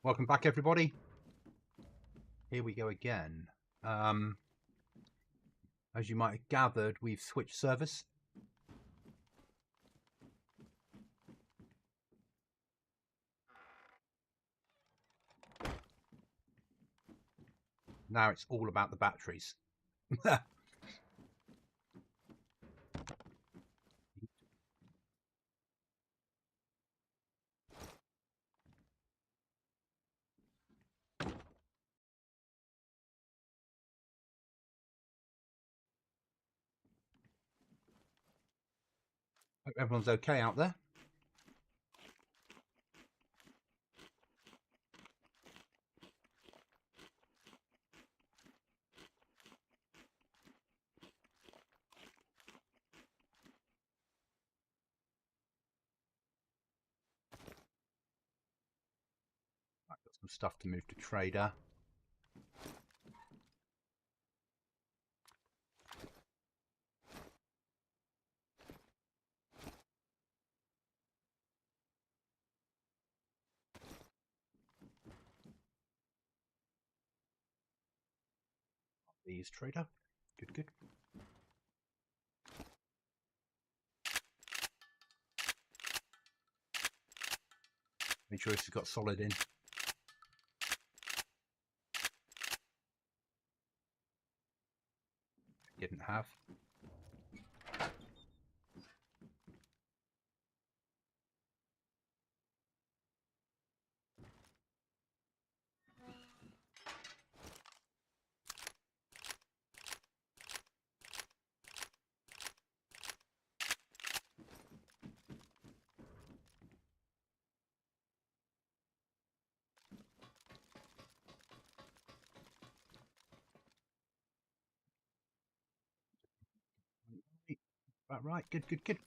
Welcome back, everybody. Here we go again. As you might have gathered, we've switched service. Now it's all about the batteries. Hope everyone's okay out there. I've got some stuff to move to trader. These trader. Good, good. Make sure it's got solid in. Didn't have. Right, good, good, good.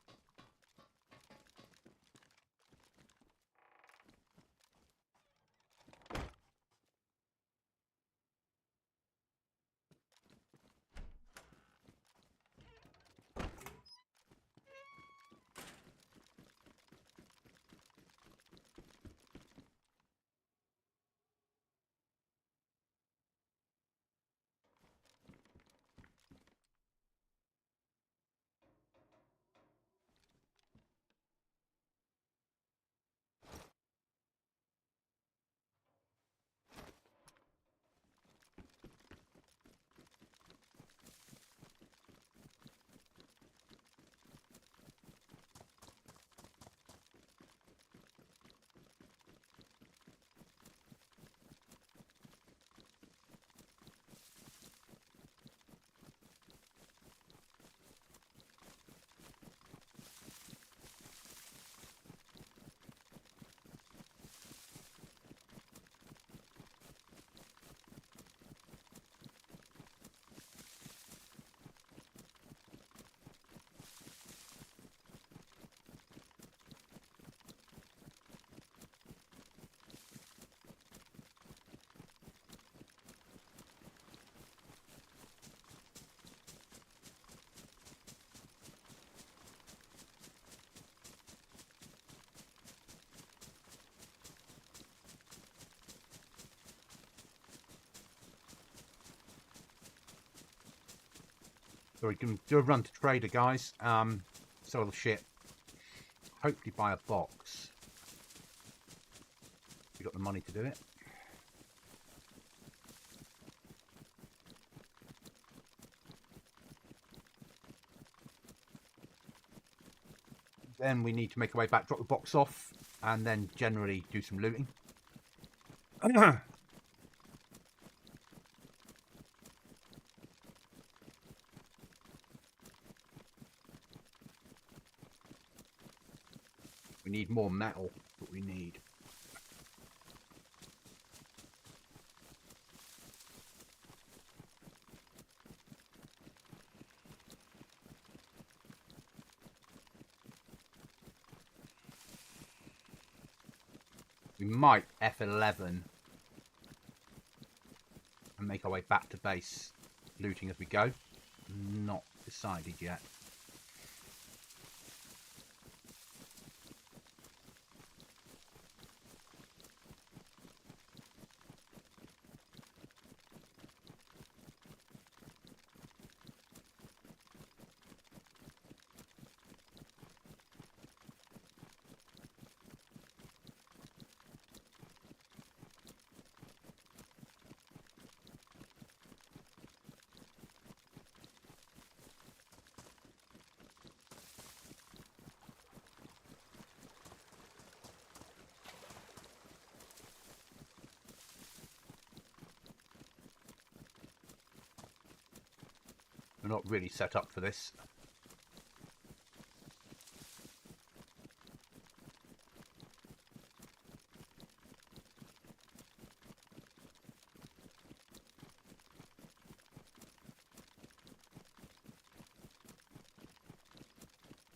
So we can do a run to trader, guys. Sell the shit. Hopefully buy a box. We got the money to do it. Then we need to make our way back, drop the box off, and then generally do some looting. We need more metal, but we need. We might F11 and make our way back to base, looting as we go. Not decided yet. We're not really set up for this.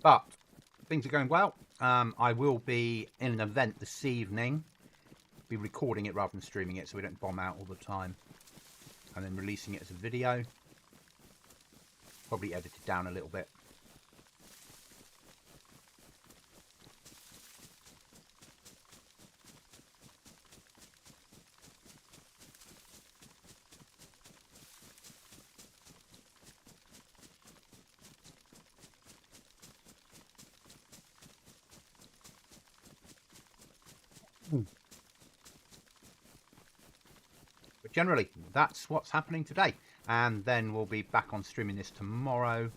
But things are going well. I will be in an event this evening. Be recording it rather than streaming it so we don't bomb out all the time. And then releasing it as a video. Probably edited down a little bit. But generally, that's what's happening today. And then we'll be back on streaming this tomorrow.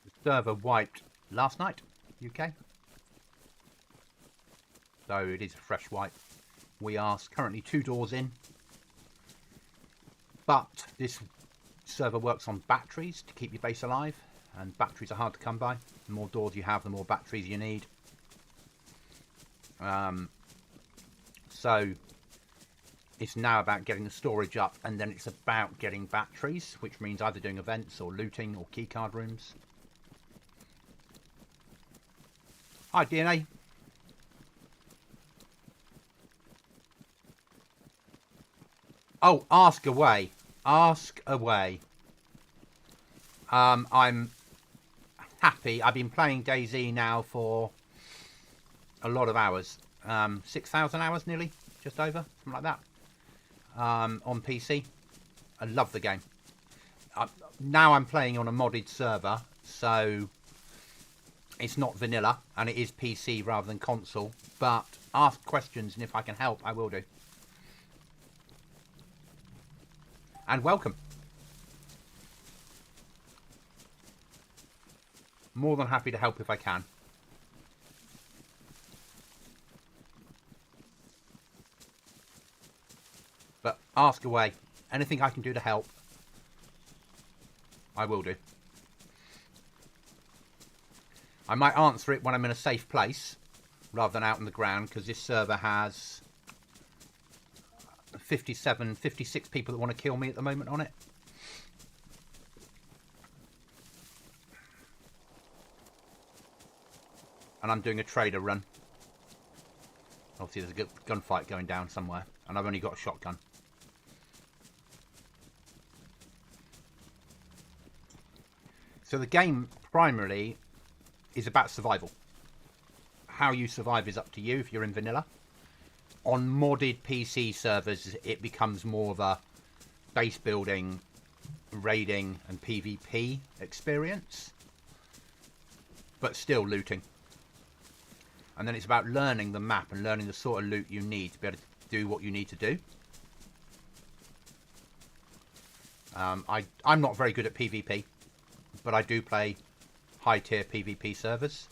The server wiped last night, UK. So it is a fresh wipe. We are currently 2 doors in. But this server works on batteries to keep your base alive, and batteries are hard to come by. The more doors you have, the more batteries you need. So it's now about getting the storage up, and then it's about getting batteries, which means either doing events or looting or keycard rooms. Hi, DNA. Oh, ask away. Ask away. I'm happy. I've been playing DayZ now for a lot of hours. 6,000 hours nearly, just over, something like that. On PC. I love the game. Now I'm playing on a modded server, so it's not vanilla, and it is PC rather than console. But ask questions, and if I can help, I will do. And welcome. More than happy to help if I can. But ask away. Anything I can do to help, I will do. I might answer it when I'm in a safe place rather than out on the ground, because this server has 56 people that want to kill me at the moment on it. And I'm doing a trader run. Obviously there's a good gunfight going down somewhere, and I've only got a shotgun. So the game primarily is about survival. How you survive is up to you if you're in vanilla. On modded PC servers, it becomes more of a base building, raiding and PvP experience, but still looting. And then it's about learning the map and learning the sort of loot you need to be able to do what you need to do. I'm not very good at PvP, but I do play high tier PvP servers.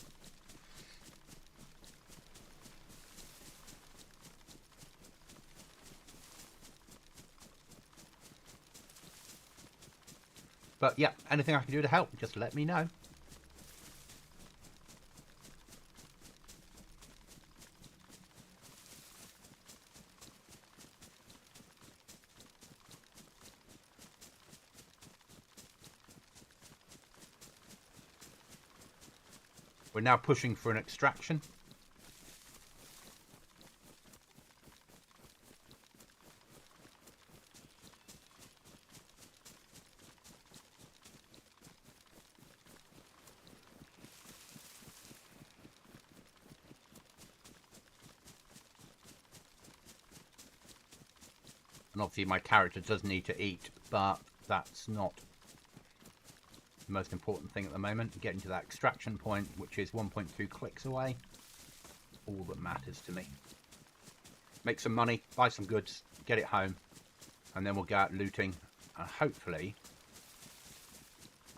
But yeah, anything I can do to help, just let me know. We're now pushing for an extraction. And obviously my character does need to eat, but that's not the most important thing at the moment. Getting to that extraction point, which is 1.2 clicks away. All that matters to me. Make some money, buy some goods, get it home, and then we'll go out looting, and hopefully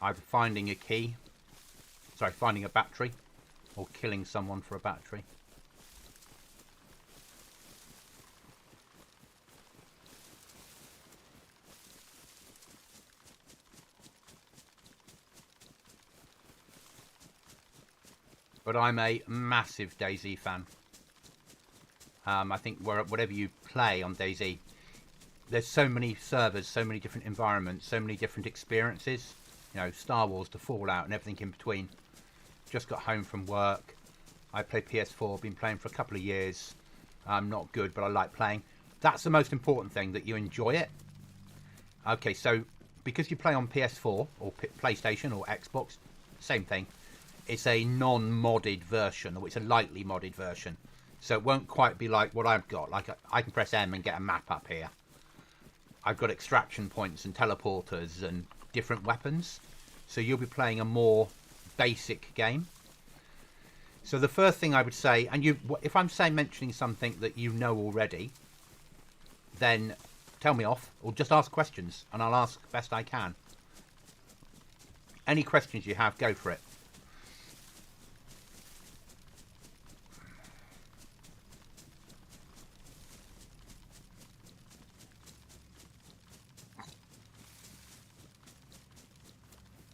either finding a battery, or killing someone for a battery. But I'm a massive DayZ fan. I think whatever you play on DayZ, there's so many servers, so many different environments, so many different experiences. You know, Star Wars to Fallout and everything in between. Just got home from work. I play PS4, been playing for a couple of years. I'm not good, but I like playing. That's the most important thing, that you enjoy it. Okay, so because you play on PS4 or PlayStation or Xbox, same thing. It's a non-modded version, or it's a lightly modded version. So it won't quite be like what I've got. Like I can press M and get a map up here. I've got extraction points and teleporters and different weapons. So you'll be playing a more basic game. So the first thing I would say, and if I'm mentioning something that you know already, then tell me off or just ask questions and I'll ask best I can. Any questions you have, go for it.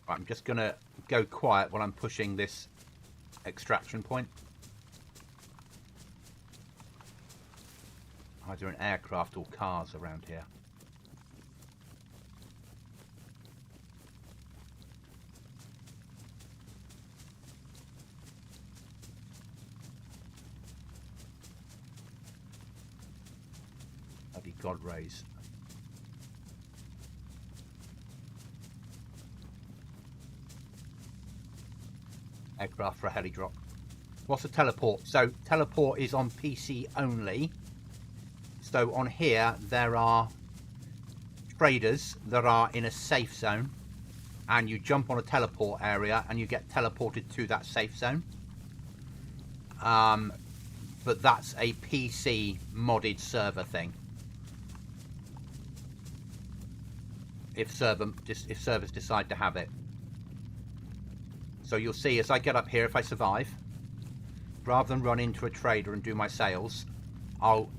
I'm just going to go quiet while I'm pushing this extraction point. Either an aircraft or cars around here. Bloody God rays. Aircraft for a heli drop. What's a teleport? So teleport is on PC only. So on here there are traders that are in a safe zone, and you jump on a teleport area and you get teleported to that safe zone. But that's a PC modded server thing. If servers decide to have it. So you'll see as I get up here, if I survive, rather than run into a trader and do my sales, I'll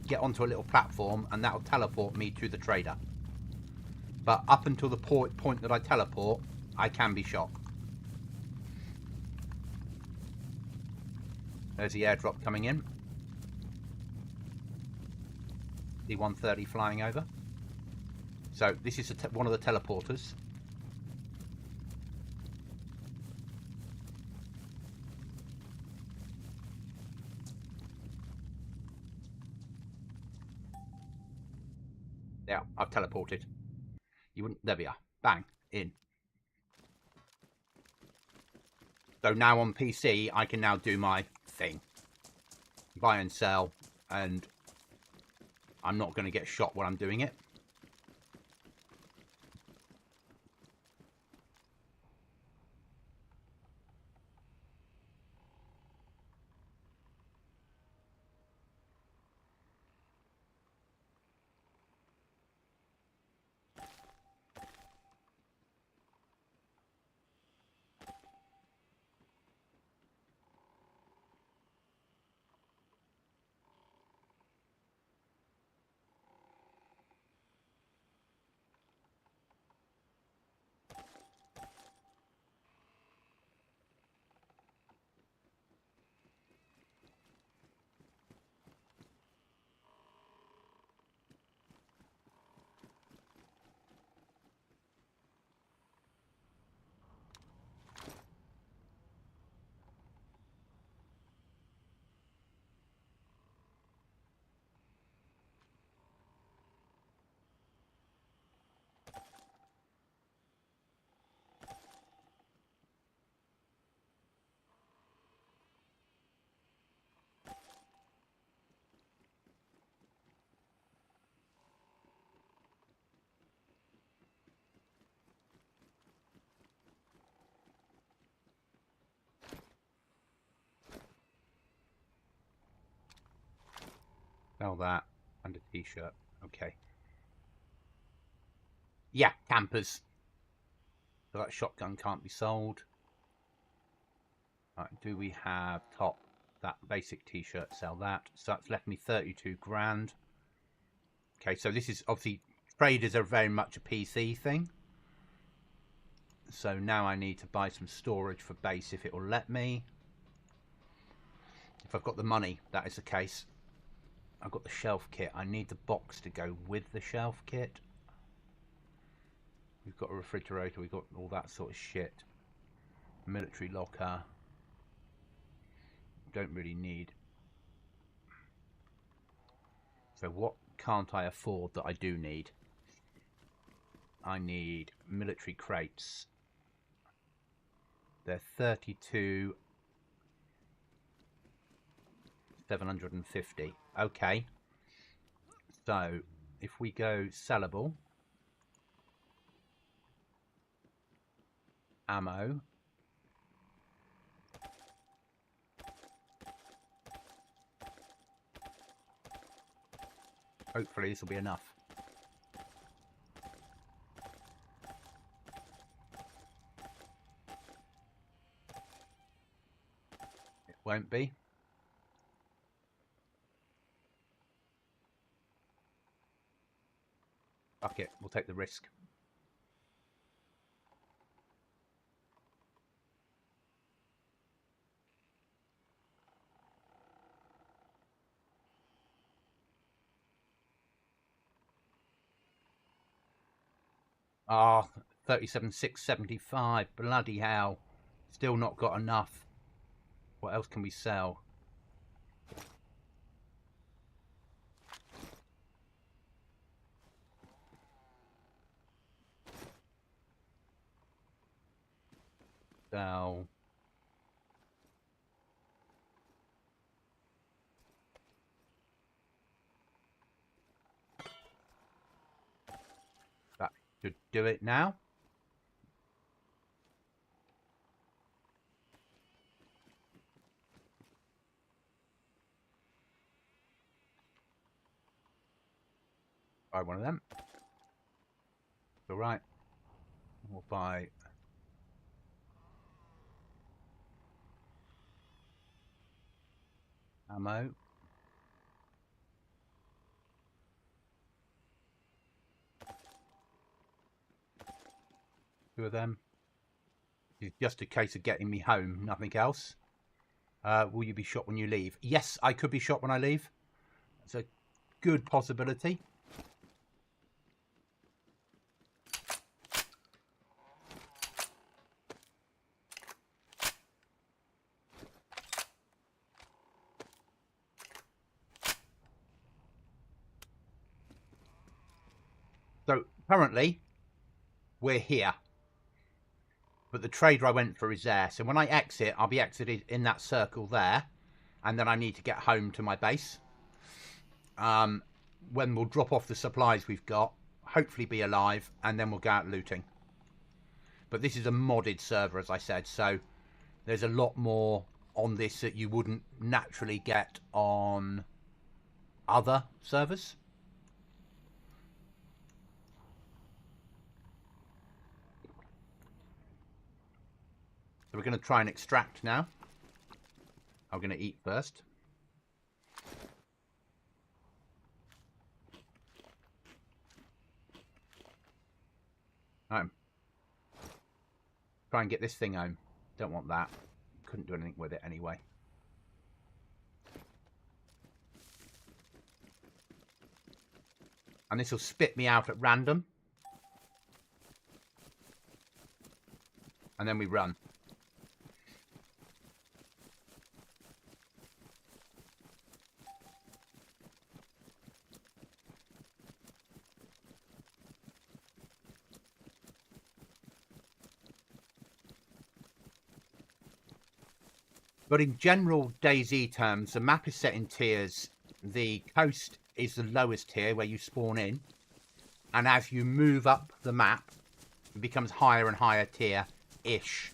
get onto a little platform and that'll teleport me to the trader. But up until the point that I teleport, I can be shot. There's the airdrop coming in. D-130 flying over. So this is one of the teleporters. Yeah, I've teleported. You wouldn't. There we are. Bang. In. So now on PC, I can now do my thing. Buy and sell. And I'm not going to get shot while I'm doing it. Sell that and a t-shirt. Okay. Yeah, campers. So that shotgun can't be sold. Right, do we have top? That basic t-shirt, sell that. So that's left me 32 grand. Okay, so this is obviously, traders are very much a PC thing. So now I need to buy some storage for base if it will let me. If I've got the money, that is the case. I've got the shelf kit. I need the box to go with the shelf kit. We've got a refrigerator. We've got all that sort of shit. Military locker. Don't really need. So what can't I afford that I do need? I need military crates. They're 32 750. Okay. So if we go sellable, ammo, hopefully this will be enough. It won't be. Fuck it, we'll take the risk. Ah, 37,675. Bloody hell. Still not got enough. What else can we sell? Sell. That should do it now. Buy one of them. All right. We'll buy ammo. Two of them. It's just a case of getting me home, nothing else. Will you be shot when you leave? Yes, I could be shot when I leave. It's a good possibility. So currently, we're here. But the trader I went for is there. So when I exit, I'll be exited in that circle there. And then I need to get home to my base. When we'll drop off the supplies we've got, hopefully be alive, and then we'll go out looting. But this is a modded server, as I said, so there's a lot more on this that you wouldn't naturally get on other servers. So we're going to try and extract now. I'm going to eat first. Try and get this thing home. Don't want that. Couldn't do anything with it anyway. And this will spit me out at random. And then we run. But in general DayZ terms, the map is set in tiers. The coast is the lowest tier where you spawn in. And as you move up the map, it becomes higher and higher tier-ish.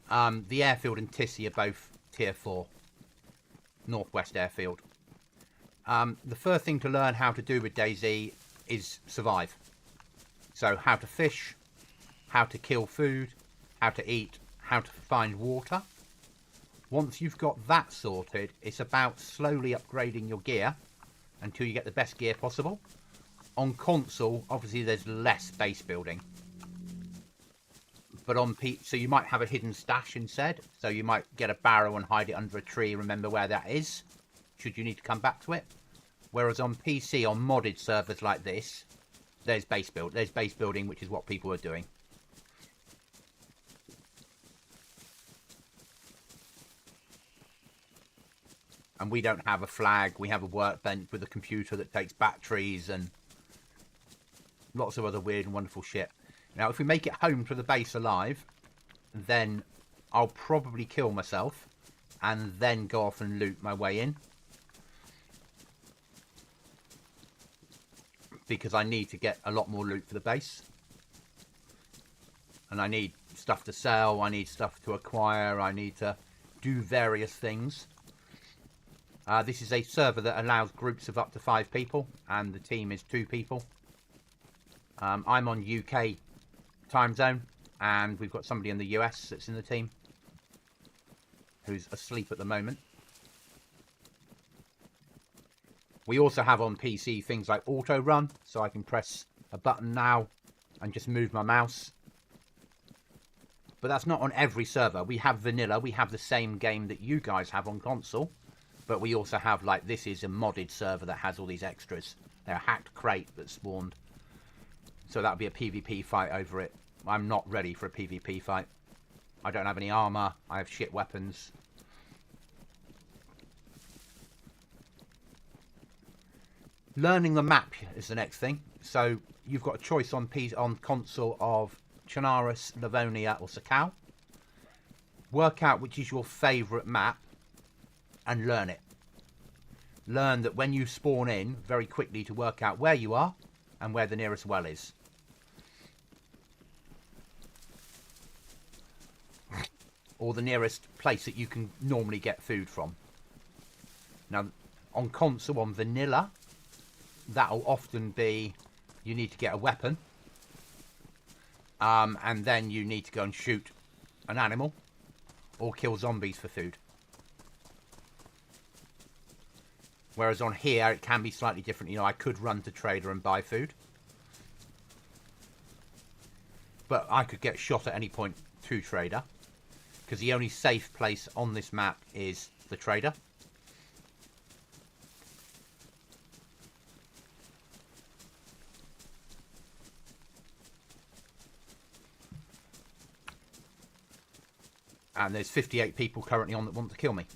The airfield and Tissy are both tier 4. Northwest airfield. The first thing to learn how to do with DayZ is survive. So how to fish, how to kill food, how to eat, how to find water. Once you've got that sorted, it's about slowly upgrading your gear until you get the best gear possible. On console, obviously there's less base building. But on so you might have a hidden stash instead. So you might get a barrow and hide it under a tree, remember where that is, should you need to come back to it. Whereas on PC, on modded servers like this, there's base building, which is what people are doing. And we don't have a flag, we have a workbench with a computer that takes batteries and lots of other weird and wonderful shit. Now, if we make it home to the base alive, then I'll probably kill myself and then go off and loot my way in. Because I need to get a lot more loot for the base. And I need stuff to sell, I need stuff to acquire, I need to do various things. This is a server that allows groups of up to 5 people, and the team is 2 people. I'm on UK time zone, and we've got somebody in the US that's in the team who's asleep at the moment. We also have on PC things like auto run, so I can press a button now and just move my mouse. But that's not on every server. We have vanilla, we have the same game that you guys have on console, but we also have, like, this is a modded server that has all these extras. They're a hacked crate that spawned. So that'll be a PvP fight over it. I'm not ready for a PvP fight. I don't have any armor, I have shit weapons. Learning the map is the next thing. So you've got a choice on console of Chernarus, Livonia or Sakau. Work out which is your favourite map and learn it. Learn that when you spawn in, very quickly to work out where you are and where the nearest well is. Or the nearest place that you can normally get food from. Now, on console, on vanilla, that'll often be you need to get a weapon, and then you need to go and shoot an animal or kill zombies for food. Whereas on here it can be slightly different. You know, I could run to trader and buy food, but I could get shot at any point to trader, because the only safe place on this map is the trader. And there's 58 people currently on that want to kill me.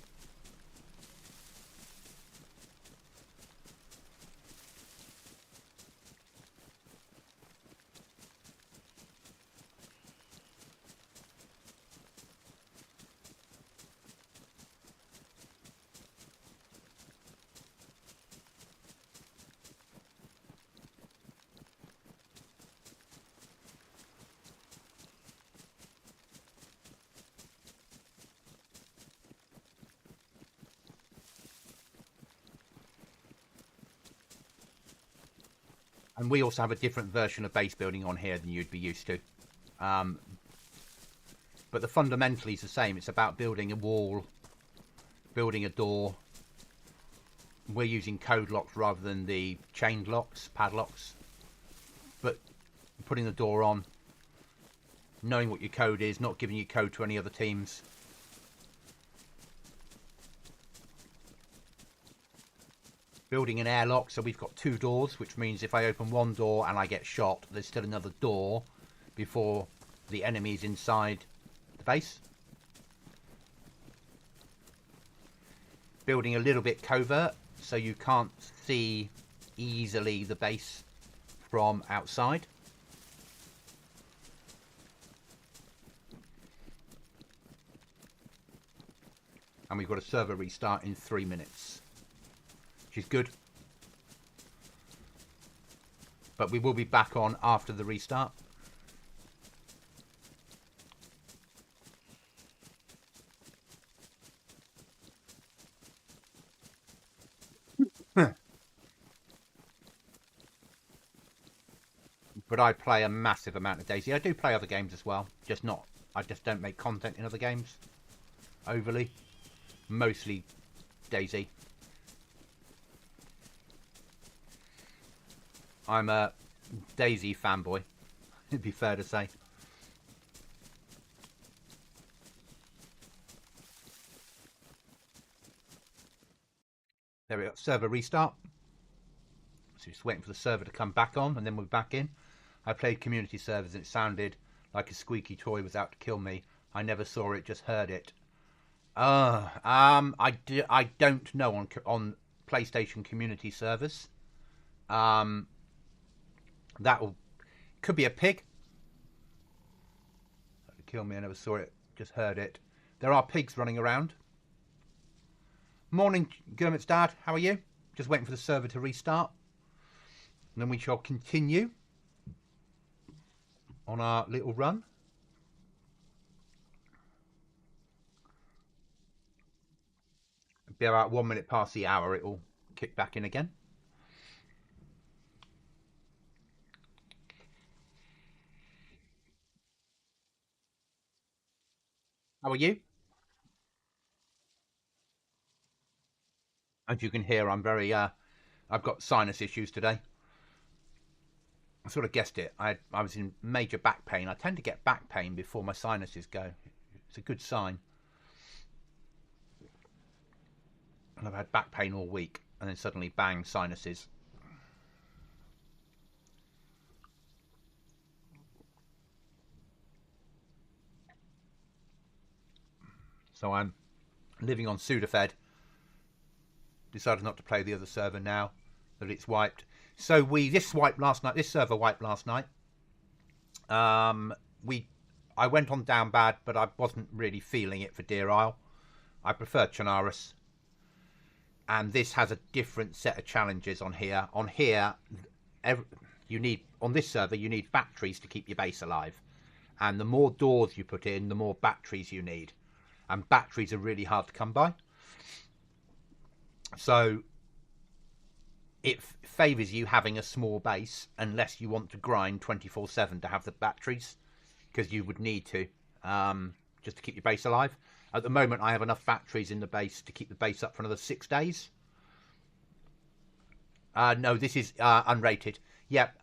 And we also have a different version of base building on here than you'd be used to. But the fundamentally is the same. It's about building a wall, building a door. We're using code locks rather than the chained locks, padlocks. But putting the door on, knowing what your code is, not giving your code to any other teams. Building an airlock, so we've got 2 doors, which means if I open one door and I get shot, there's still another door before the enemy's inside the base. Building a little bit covert, so you can't see easily the base from outside. And we've got a server restart in 3 minutes. Which is good. But we will be back on after the restart. But I play a massive amount of DayZ. I do play other games as well. I just don't make content in other games overly. Mostly DayZ. I'm a DayZ fanboy, it'd be fair to say. There we go, server restart. So just waiting for the server to come back on and then we're back in. I played community servers and it sounded like a squeaky toy was out to kill me. I never saw it, just heard it. I don't know on PlayStation community servers. Could be a pig. That would kill me. I never saw it, just heard it. There are pigs running around. Morning, GoblinZ Dad. How are you? Just waiting for the server to restart. And then we shall continue on our little run. It'll be about 1 minute past the hour. It will kick back in again. How are you? As you can hear, I'm very, I've got sinus issues today. I sort of guessed it. I was in major back pain. I tend to get back pain before my sinuses go. It's a good sign. And I've had back pain all week, and then suddenly, bang, sinuses. So I'm living on Sudafed. Decided not to play the other server now that it's wiped. So this wiped last night. This server wiped last night. I went on down bad, but I wasn't really feeling it for Deer Isle. I prefer Chernarus. And this has a different set of challenges on here. On here, on this server, you need batteries to keep your base alive. And the more doors you put in, the more batteries you need. And batteries are really hard to come by. So it favours you having a small base unless you want to grind 24/7 to have the batteries, because you would need to, just to keep your base alive. At the moment, I have enough batteries in the base to keep the base up for another 6 days. No, this is unrated. Yep,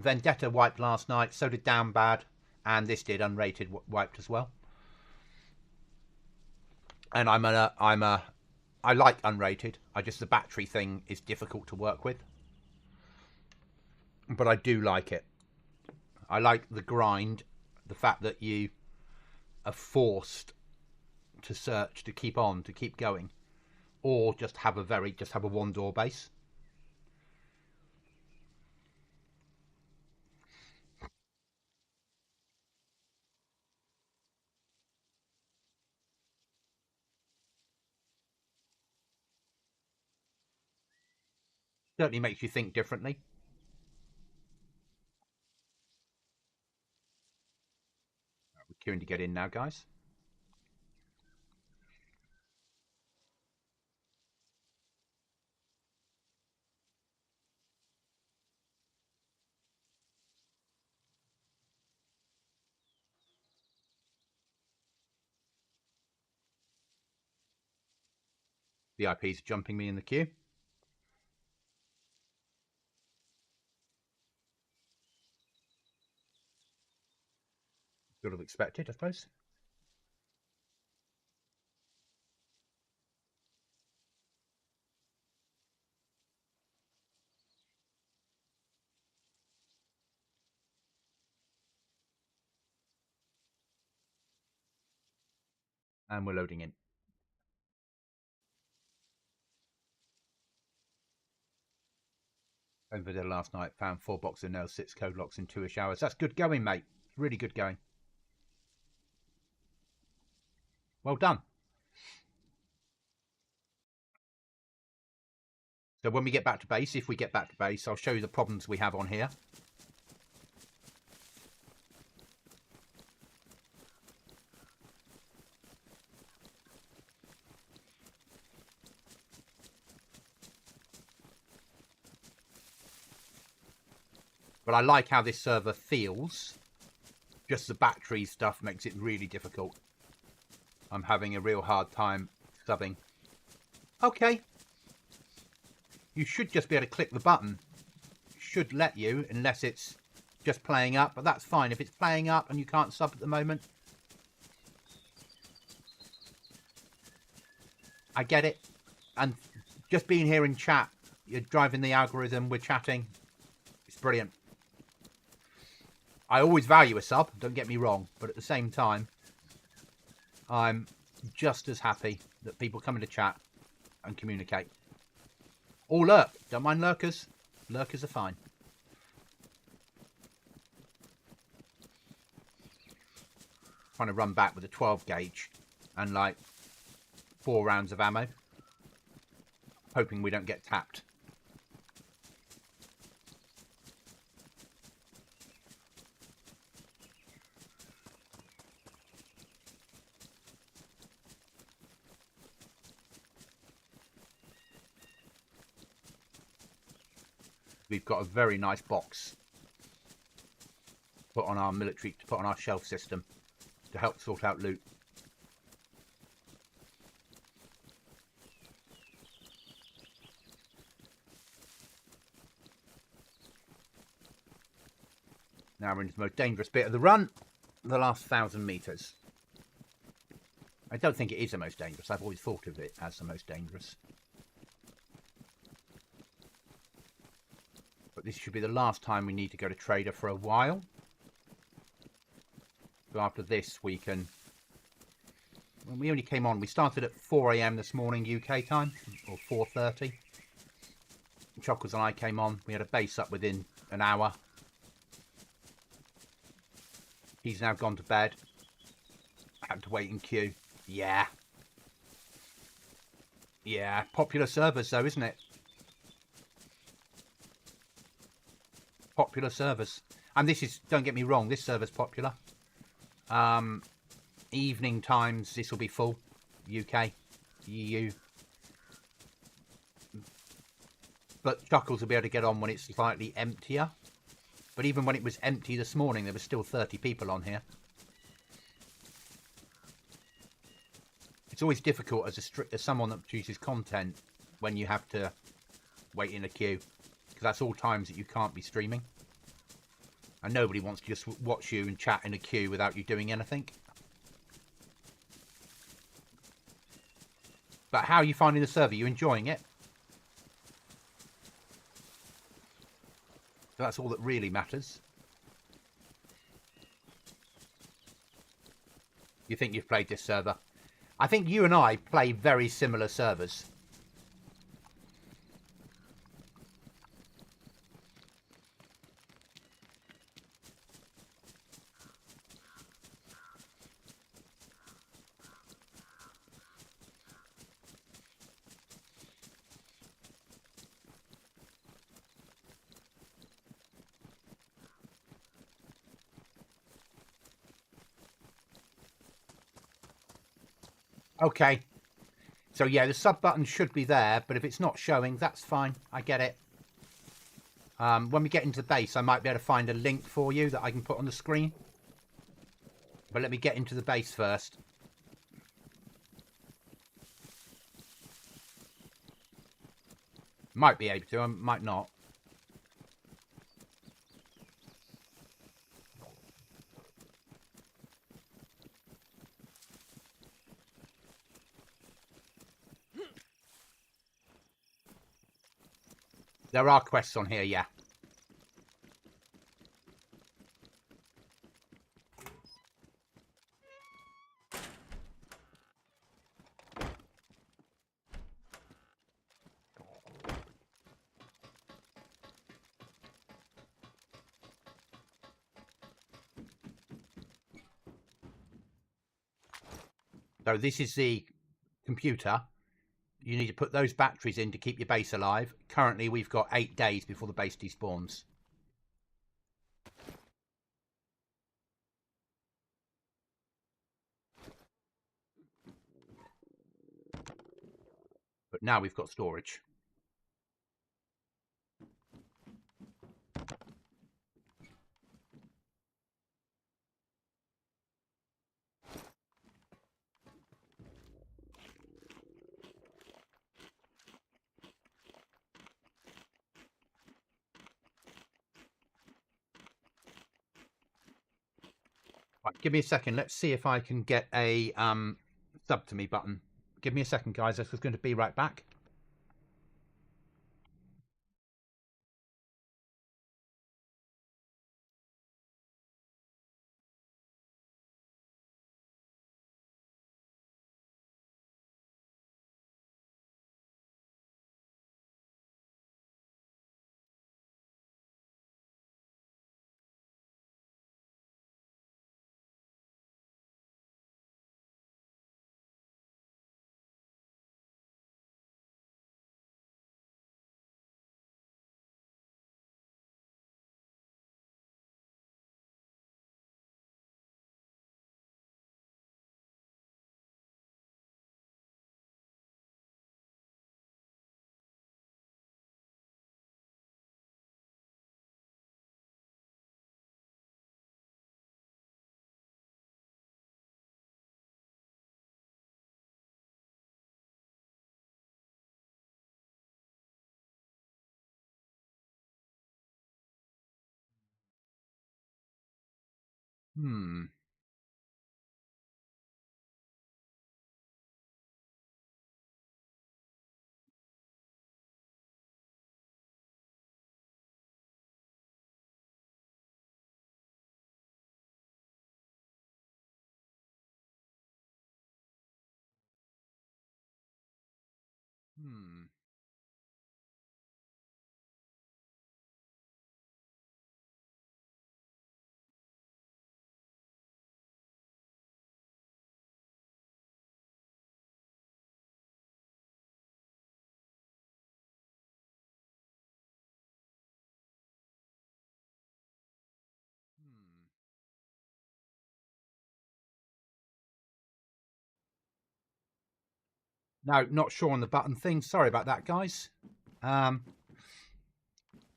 Vendetta wiped last night, so did Down Bad, and this did unrated wiped as well. And I like unrated. The battery thing is difficult to work with. But I do like it. I like the grind, the fact that you are forced to search, to keep on, to keep going. Or just have a one door base. Certainly makes you think differently. We're queuing to get in now, guys. VIP's jumping me in the queue. Sort of expected, I suppose. And we're loading in. Over there last night, found 4 boxes of nails, 6 code locks in 2-ish hours. That's good going, mate. Really good going. Well done. So when we get back to base, if we get back to base, I'll show you the problems we have on here. But I like how this server feels. Just the battery stuff makes it really difficult. I'm having a real hard time subbing. Okay. You should just be able to click the button. It should let you, unless it's just playing up, but that's fine. If it's playing up and you can't sub at the moment, I get it. And just being here in chat, you're driving the algorithm, we're chatting. It's brilliant. I always value a sub, don't get me wrong, but at the same time, I'm just as happy that people come into chat and communicate. Or lurk. Don't mind lurkers. Lurkers are fine. Trying to run back with a 12 gauge and like 4 rounds of ammo. Hoping we don't get tapped. We've got a very nice box put on our military, to put on our shelf system to help sort out loot. Now we're into the most dangerous bit of the run, the last 1,000 meters. I don't think it is the most dangerous. I've always thought of it as the most dangerous. But this should be the last time we need to go to Trader for a while. So after this we can... When we only came on, we started at 4 AM this morning UK time, or 4:30. Chuckles and I came on. We had a base up within an hour. He's now gone to bed. I had to wait in queue. Yeah. Yeah, popular servers though, isn't it? Popular servers. And this is, don't get me wrong, this server's popular. Evening times, this will be full. UK, EU. But Chuckles will be able to get on when it's slightly emptier. But even when it was empty this morning, there were still 30 people on here. It's always difficult as someone that produces content when you have to wait in a queue. Because that's all times that you can't be streaming. And nobody wants to just watch you and chat in a queue without you doing anything. But how are you finding the server? Are you enjoying it? So that's all that really matters. You think you've played this server? I think you and I play very similar servers. Okay. So yeah, the sub button should be there, but if it's not showing, that's fine. I get it. When we get into the base, I might be able to find a link for you that I can put on the screen. But let me get into the base first. Might be able to, I might not. There are quests on here, yeah. So this is the computer. You need to put those batteries in to keep your base alive. Currently, we've got 8 days before the base despawns. But now we've got storage. Give me a second. Let's see if I can get a sub to me button. Give me a second, guys. I was going to be right back. Hmm. Hmm. Hmm. No, not sure on the button thing. Sorry about that, guys. Um,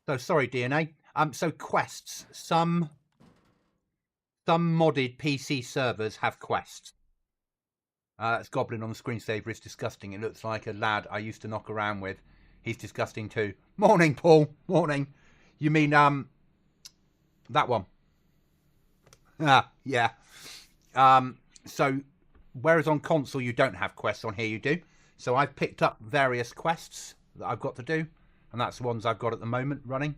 so sorry, DNA. So quests. Some modded PC servers have quests. That's Goblin on the screensaver. It's disgusting. It looks like a lad I used to knock around with. He's disgusting too. Morning, Paul. Morning. You mean that one? Ah, yeah. So whereas on console you don't have quests, on here you do. So I've picked up various quests that I've got to do, and that's the ones I've got at the moment running.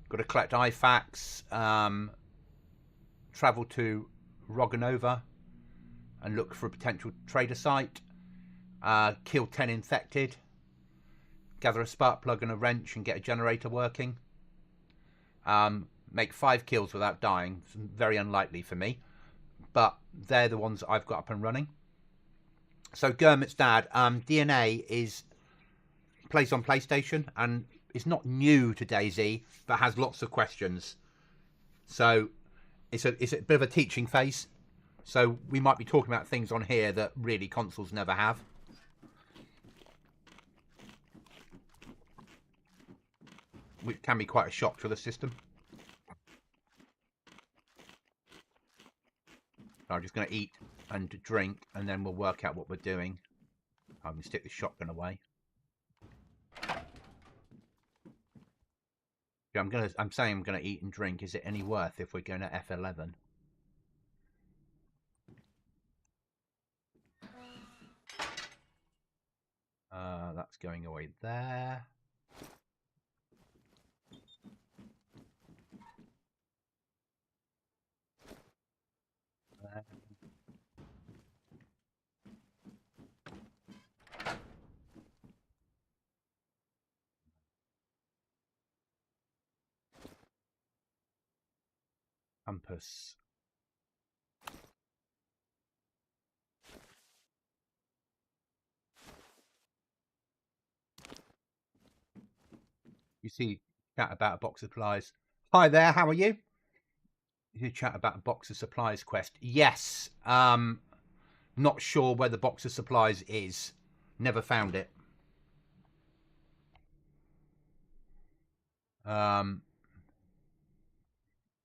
Got to collect IFAX, travel to Roganova and look for a potential trader site, kill 10 infected, gather a spark plug and a wrench and get a generator working, make 5 kills without dying. It's very unlikely for me, but they're the ones that I've got up and running. So Gurmit's dad, DNA plays on PlayStation and is not new to DayZ, but has lots of questions. So it's a bit of a teaching phase. So we might be talking about things on here that really consoles never have. Which can be quite a shock to the system. So I'm just going to eat and drink, and then we'll work out what we're doing. I'm going to stick the shotgun away. Yeah, I'm saying I'm going to eat and drink. Is it any worth if we're going to F11? That's going away there. Compass. You see, chat about a box of supplies. Hi there, how are you? You chat about a box of supplies quest. Yes. Not sure where the box of supplies is. Never found it.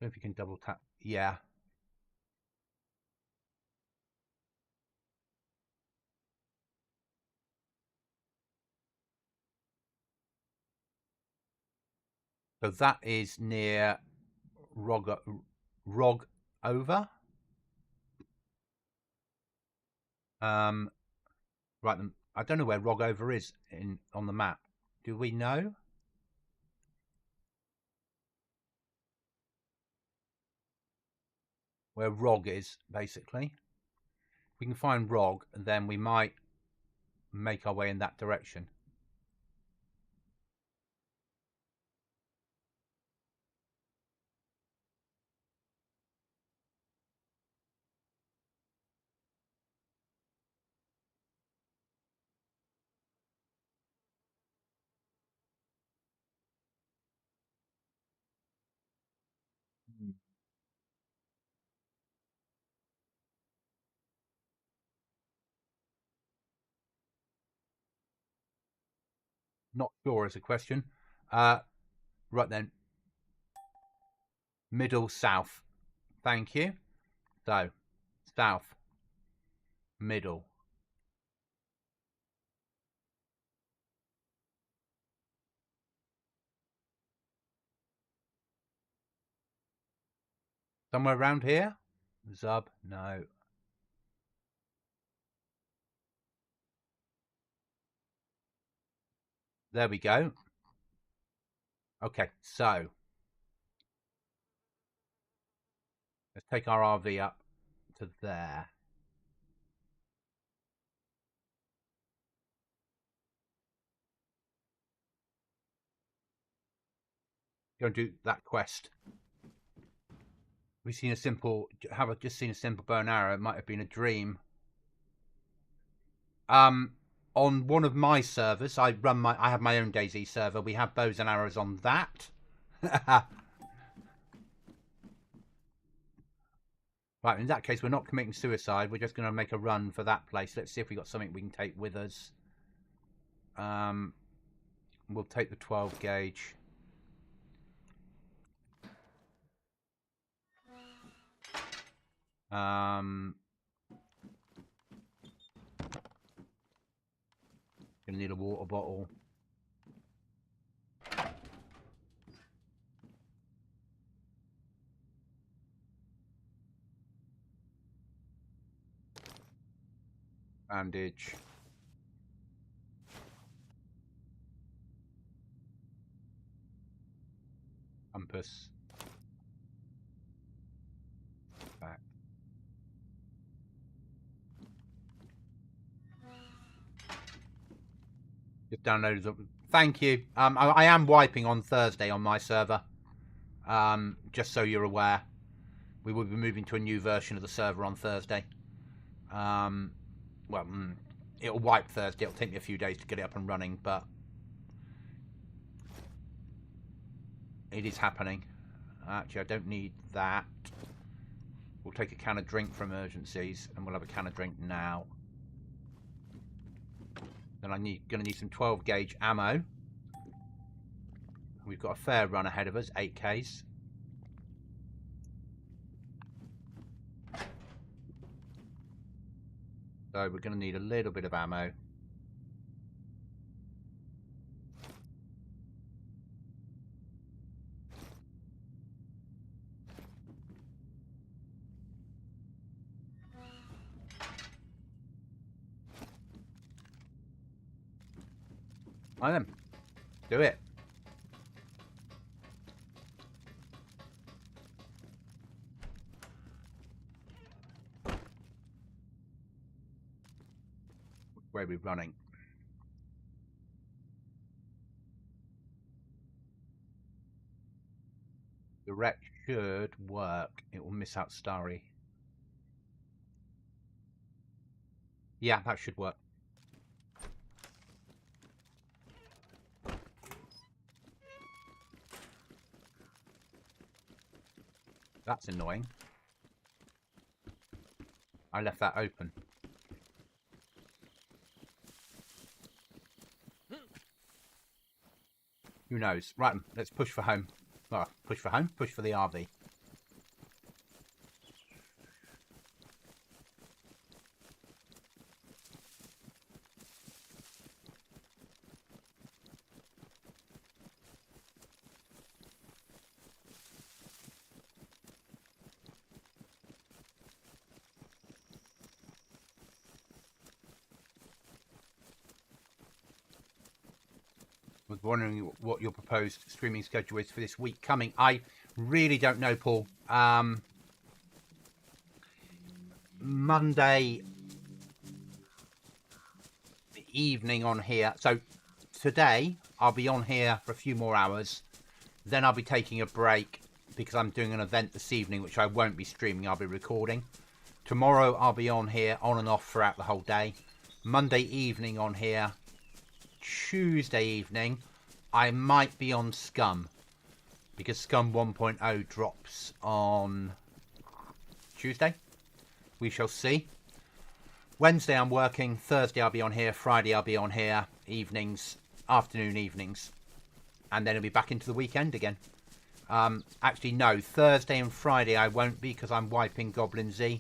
If you can double tap. Yeah. So that is near Rog over. Right then. I don't know where Rogover is on the map. Do we know? Where Rog is, basically. If we can find Rog, then we might make our way in that direction. Not sure is a question. Right then. Middle, south. Thank you. So, south. Middle. Somewhere around here? Zub? No. There we go. Okay, so let's take our RV up to there. Go and do that quest. We've seen a simple. Have I just seen a simple bow and arrow? It might have been a dream. On one of my servers, I have my own DayZ server. We have bows and arrows on that. Right, in that case, we're not committing suicide. We're just going to make a run for that place. Let's see if we got something we can take with us. We'll take the 12 gauge. Gonna need a water bottle. Bandage. Compass. Back. Just downloaded something. Thank you. I am wiping on Thursday on my server. Just so you're aware. We will be moving to a new version of the server on Thursday. Well, it'll wipe Thursday. It'll take me a few days to get it up and running, but it is happening. Actually, I don't need that. We'll take a can of drink for emergencies, and we'll have a can of drink now. Then I'm going to need some 12 gauge ammo. We've got a fair run ahead of us, 8Ks. So we're going to need a little bit of ammo. I am. Do it. Where are we running? The wreck should work. It will miss out Starry. Yeah, that should work. That's annoying. I left that open. Who knows? Right, let's push for home. Oh, push for home? Push for the RV. Was wondering what your proposed streaming schedule is for this week coming. I really don't know, Paul. Monday evening on here. So today I'll be on here for a few more hours. Then I'll be taking a break because I'm doing an event this evening, which I won't be streaming. I'll be recording. Tomorrow I'll be on here on and off throughout the whole day. Monday evening on here. Tuesday evening I might be on Scum because Scum 1.0 drops on Tuesday. We shall see. Wednesday I'm working. Thursday I'll be on here. Friday I'll be on here. Evenings, afternoon evenings. And then it'll be back into the weekend again. Actually, no. Thursday and Friday I won't be because I'm wiping GoblinZ.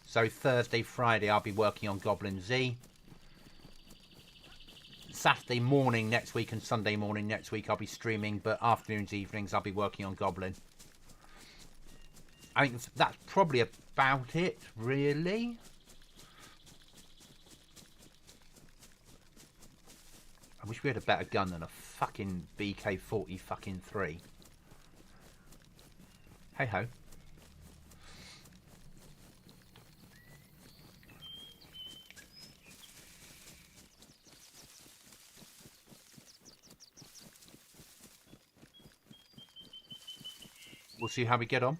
So Thursday, Friday I'll be working on GoblinZ. Saturday morning next week and Sunday morning next week I'll be streaming. But afternoons, evenings I'll be working on Goblin. I think that's probably about it, really. I wish we had a better gun than a fucking BK-40 fucking 3. Hey ho. We'll see how we get on.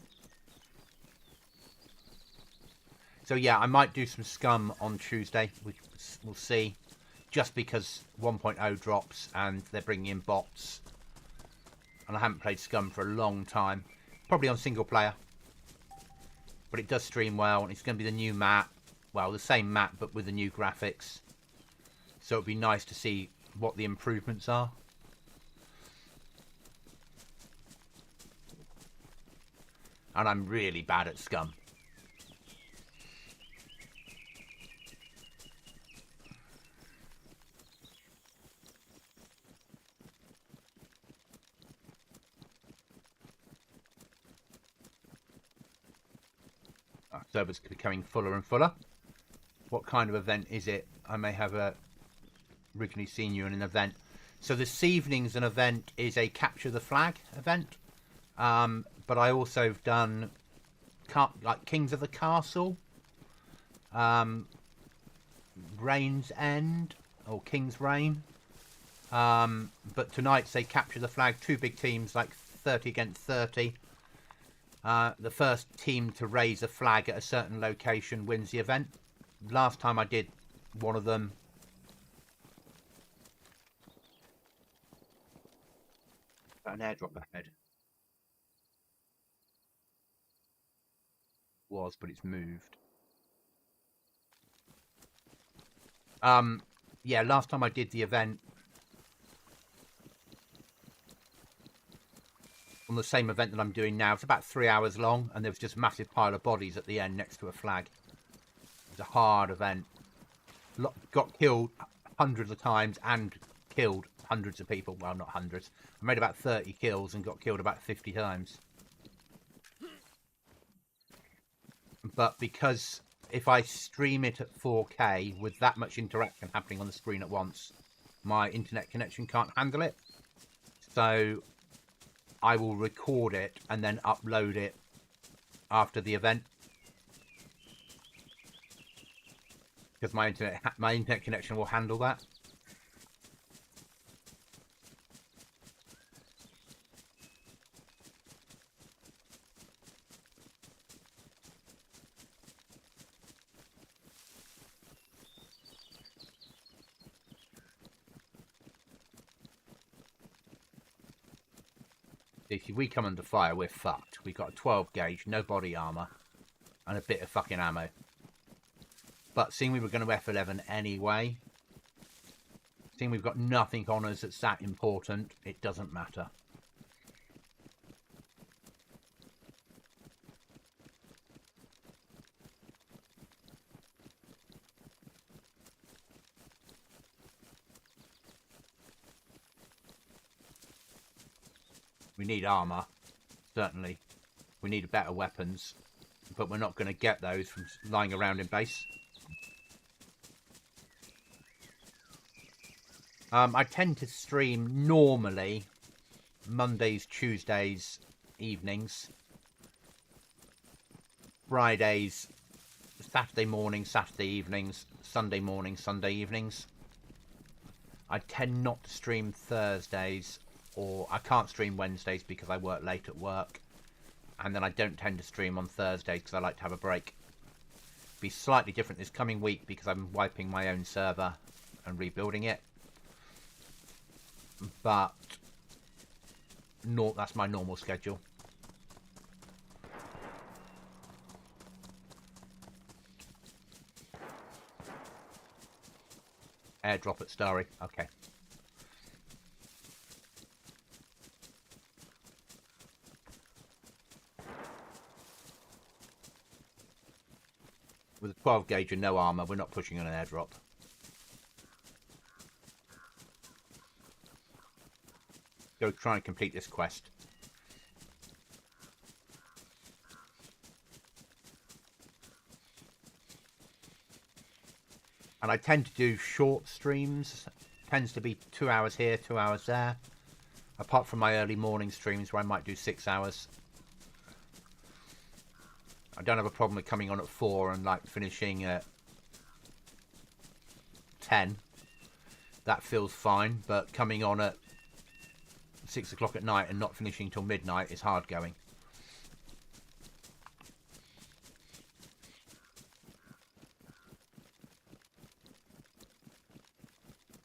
So yeah, I might do some Scum on Tuesday. We'll see. Just because 1.0 drops and they're bringing in bots. And I haven't played Scum for a long time. Probably on single player. But it does stream well. And it's going to be the new map. Well, the same map but with the new graphics. So it'd be nice to see what the improvements are. And I'm really bad at Scum. Our server's becoming fuller and fuller. What kind of event is it? I may have originally seen you in an event. So this evening's an event is a Capture the Flag event. But I also have done like Kings of the Castle, Reign's End, or King's Reign. But tonight's a Capture the Flag, 2 big teams, like 30 against 30. The first team to raise a flag at a certain location wins the event. Last time I did one of them, an airdrop ahead. Was, but it's moved. Yeah, last time I did the event on the same event that I'm doing now, it's about 3 hours long, and there was just a massive pile of bodies at the end next to a flag. It was a hard event. Got killed hundreds of times and killed hundreds of people. Well, not hundreds. I made about 30 kills and got killed about 50 times. But because if I stream it at 4K with that much interaction happening on the screen at once, my internet connection can't handle it. So I will record it and then upload it after the event. Because my internet connection will handle that. If we come under fire, we're fucked. We've got a 12 gauge, no body armour, and a bit of fucking ammo. But seeing we were going to F11 anyway, seeing we've got nothing on us that's that important, it doesn't matter. We need armour, certainly. We need better weapons, but we're not going to get those from lying around in base. I tend to stream normally Mondays, Tuesdays, evenings, Fridays, Saturday morning, Saturday evenings, Sunday morning, Sunday evenings. I tend not to stream Thursdays, or I can't stream Wednesdays because I work late at work. And then I don't tend to stream on Thursdays because I like to have a break. Be slightly different this coming week because I'm wiping my own server and rebuilding it. But no, that's my normal schedule. Airdrop at Starry. Okay. With a 12 gauge and no armor, we're not pushing on an airdrop. Go try and complete this quest. And I tend to do short streams. Tends to be 2 hours here, 2 hours there. Apart from my early morning streams where I might do 6 hours. I don't have a problem with coming on at 4 and like finishing at 10. That feels fine, but coming on at 6 o'clock at night and not finishing till midnight is hard going.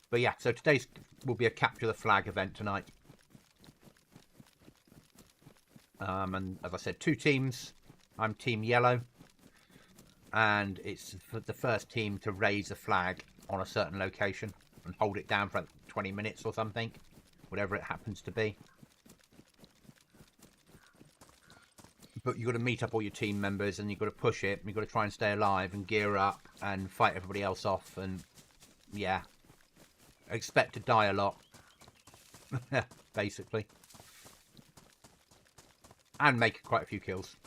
But yeah, so today's will be a capture the flag event tonight. And as I said, 2 teams. I'm Team Yellow. And it's for the first team to raise a flag on a certain location and hold it down for 20 minutes or something. Whatever it happens to be. But you've got to meet up all your team members and you've got to push it. And you've got to try and stay alive and gear up and fight everybody else off. And yeah. Expect to die a lot. Basically. And make quite a few kills.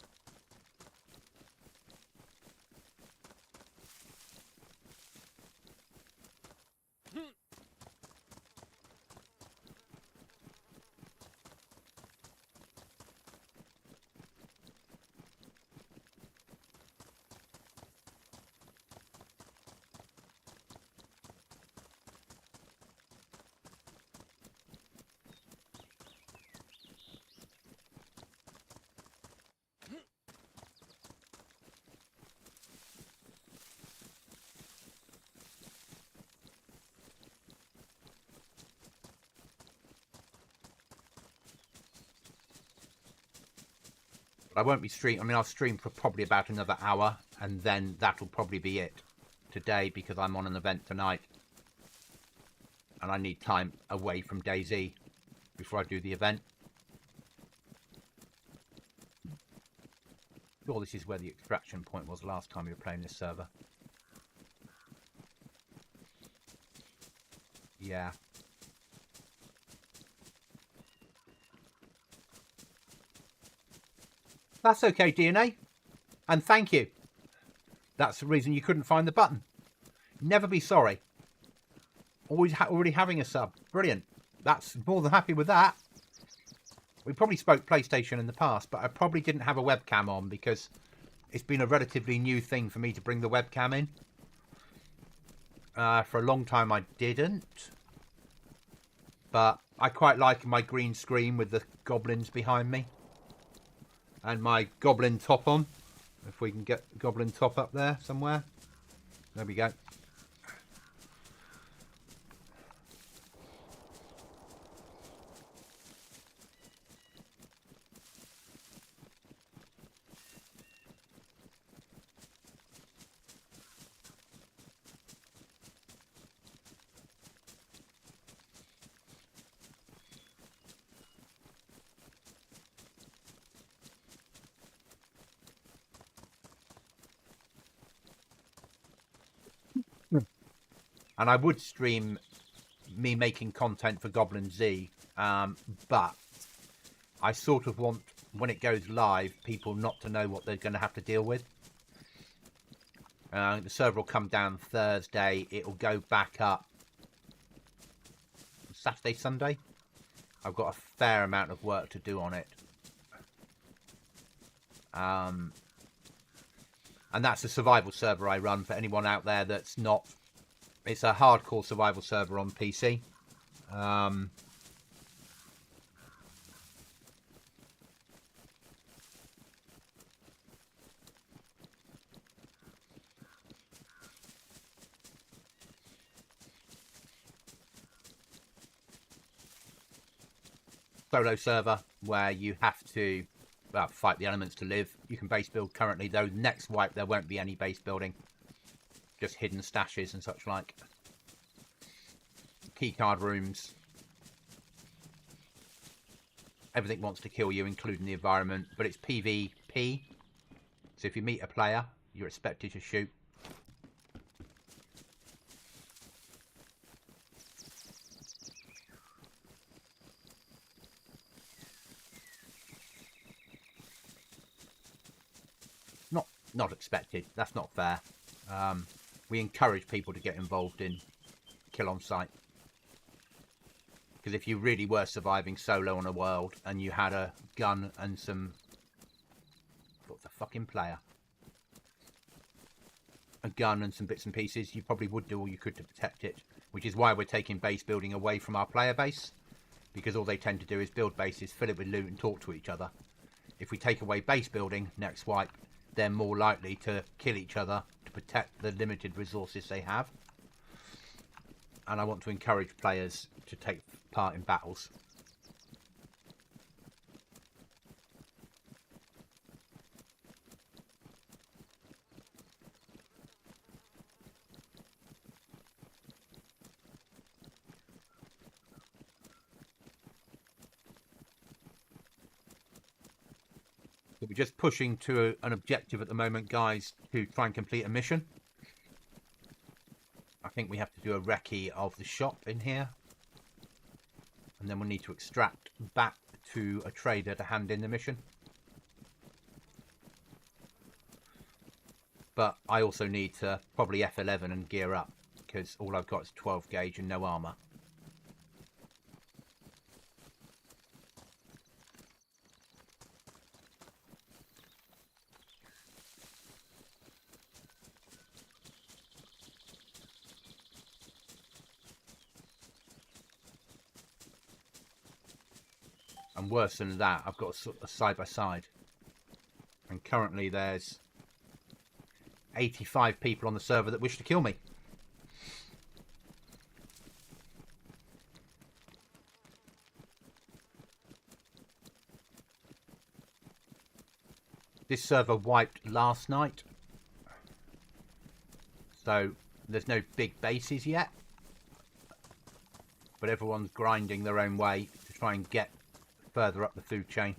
I won't be streaming. I mean, I'll stream for probably about another hour, and then that'll probably be it today because I'm on an event tonight, and I need time away from DayZ before I do the event. Sure, this is where the extraction point was last time we were playing this server. Yeah. That's okay, DNA. And thank you. That's the reason you couldn't find the button. Never be sorry. Always already having a sub. Brilliant. That's more than happy with that. We probably spoke PlayStation in the past, but I probably didn't have a webcam on because it's been a relatively new thing for me to bring the webcam in. For a long time I didn't. But I quite like my green screen with the goblins behind me. And my goblin top on. If we can get goblin top up there somewhere. There we go. And I would stream me making content for GoblinZ, but I sort of want, when it goes live, people not to know what they're going to have to deal with. The server will come down Thursday. It will go back up Saturday, Sunday. I've got a fair amount of work to do on it. And that's a survival server I run for anyone out there that's not... It's a hardcore survival server on PC. Solo server where you have to fight the elements to live. You can base build currently, though next wipe there won't be any base building. Just hidden stashes and such like. Keycard rooms. Everything wants to kill you, including the environment, but it's PvP. So if you meet a player, you're expected to shoot. Not expected. That's not fair. We encourage people to get involved in kill on sight. Because if you really were surviving solo on a world and you had a gun and some... What's a fucking player? A gun and some bits and pieces, you probably would do all you could to protect it. Which is why we're taking base building away from our player base. Because all they tend to do is build bases, fill it with loot and talk to each other. If we take away base building, next wipe, they're more likely to kill each other to protect the limited resources they have. And I want to encourage players to take part in battles. So we're just pushing to an objective at the moment, guys, to try and complete a mission. I think we have to do a recce of the shop in here. And then we'll need to extract back to a trader to hand in the mission. But I also need to probably F11 and gear up, because all I've got is 12 gauge and no armour. And worse than that, I've got a side-by-side. And currently there's 85 people on the server that wish to kill me. This server wiped last night. So there's no big bases yet. But everyone's grinding their own way to try and get further up the food chain.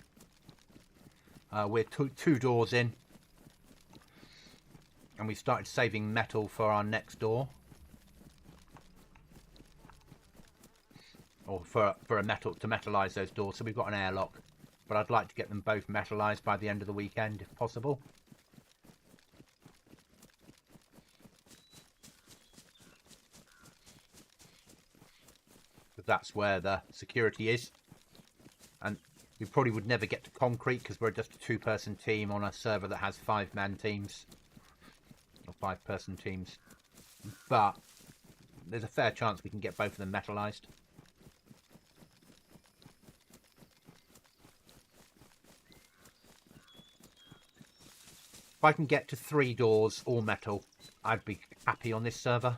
We're two doors in, and we started saving metal for our next door, or for a metal to metalize those doors. So we've got an airlock, but I'd like to get them both metalized by the end of the weekend if possible. Because that's where the security is. And we probably would never get to concrete because we're just a two-person team on a server that has 5-man teams. Or 5-person teams. But there's a fair chance we can get both of them metalized. If I can get to 3 doors, all metal, I'd be happy on this server.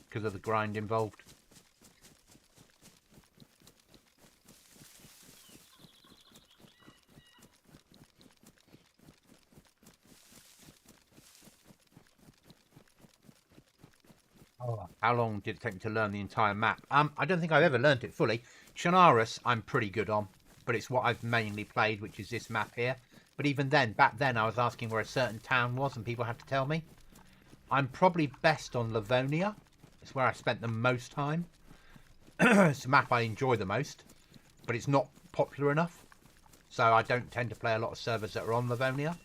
Because of the grind involved. How long did it take me to learn the entire map? I don't think I've ever learned it fully. Chernarus, I'm pretty good on, but it's what I've mainly played, which is this map here. But even then, back then, I was asking where a certain town was, and people had to tell me. I'm probably best on Livonia. It's where I spent the most time. It's a map I enjoy the most, but it's not popular enough. So I don't tend to play a lot of servers that are on Livonia.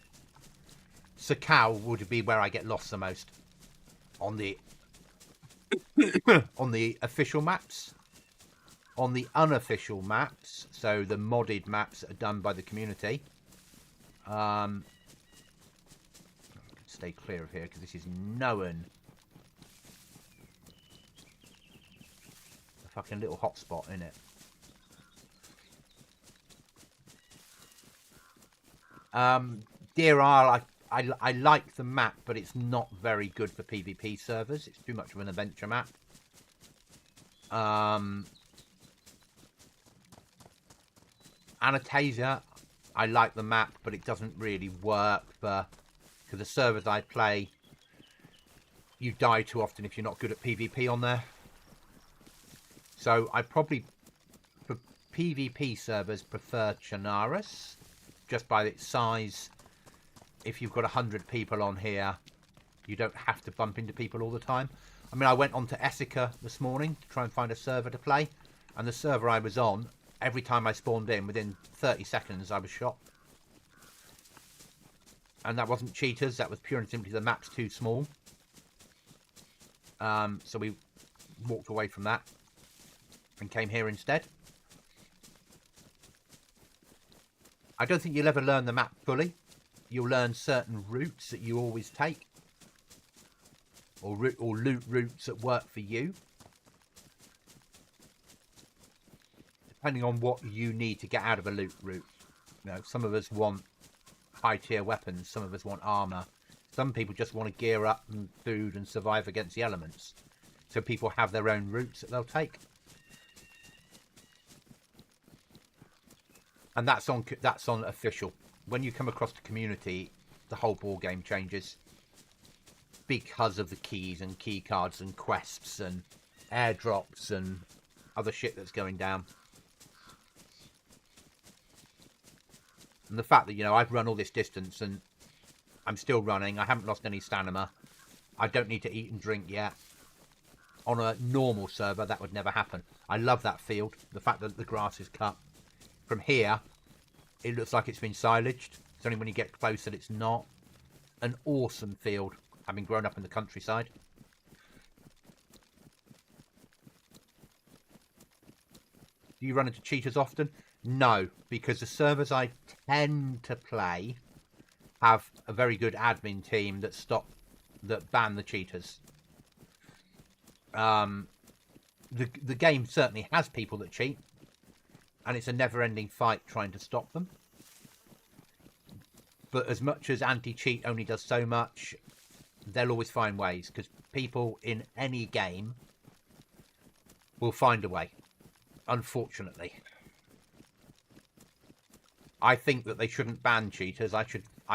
Sakau would be where I get lost the most. On the on the official maps, On the unofficial maps, so the modded maps that are done by the community, stay clear of here because this is known a fucking little hotspot in it. Deer Isle, I like the map, but it's not very good for PvP servers. It's too much of an adventure map. Anastasia, I like the map, but it doesn't really work for the servers I play. You die too often if you're not good at PvP on there. So I probably, for PvP servers, prefer Chernarus, just by its size. If you've got 100 people on here, you don't have to bump into people all the time. I mean, I went on to Essica this morning to try and find a server to play, and the server I was on, every time I spawned in, within 30 seconds, I was shot. And that wasn't cheaters, that was pure and simply the map's too small. So we walked away from that and came here instead. I don't think you'll ever learn the map fully. You'll learn certain routes that you always take, or loot routes that work for you, depending on what you need to get out of a loot route. You know, some of us want high tier weapons, some of us want armor, some people just want to gear up and food and survive against the elements. So people have their own routes that they'll take, and that's on official. When you come across the community, the whole ball game changes because of the keys and key cards and quests and airdrops and other shit that's going down. And the fact that, you know, I've run all this distance and I'm still running. I haven't lost any stamina. I don't need to eat and drink yet. On a normal server, that would never happen. I love that field. The fact that the grass is cut. From here, it looks like it's been silaged. It's only when you get close that it's not. An awesome field, having grown up in the countryside. Do you run into cheaters often? No, because the servers I tend to play have a very good admin team that ban the cheaters. The game certainly has people that cheat, and it's a never-ending fight trying to stop them. But as much as anti-cheat only does so much, they'll always find ways, because people in any game will find a way, unfortunately. I think that they shouldn't ban cheaters. I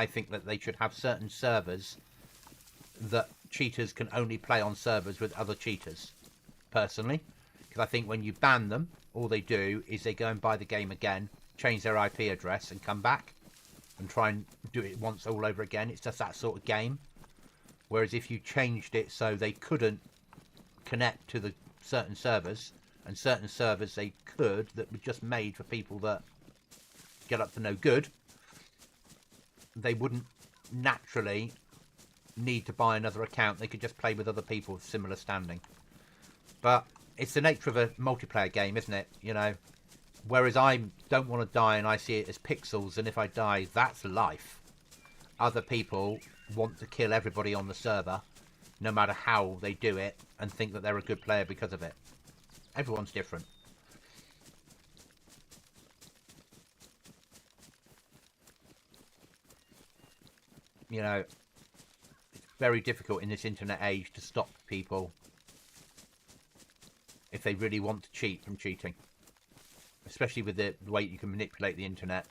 think that they should have certain servers that cheaters can only play on servers with other cheaters, personally. Because I think when you ban them, all they do is they go and buy the game again, change their IP address and come back and try and do it once all over again. It's just that sort of game. Whereas if you changed it so they couldn't connect to the certain servers, and certain servers they could, that were just made for people that get up to no good, they wouldn't naturally need to buy another account. They could just play with other people of similar standing. But it's the nature of a multiplayer game, isn't it? You know, whereas I don't want to die and I see it as pixels, and if I die, that's life. Other people want to kill everybody on the server, no matter how they do it, and think that they're a good player because of it. Everyone's different. You know, it's very difficult in this internet age to stop people if they really want to cheat from cheating. Especially with the way you can manipulate the internet.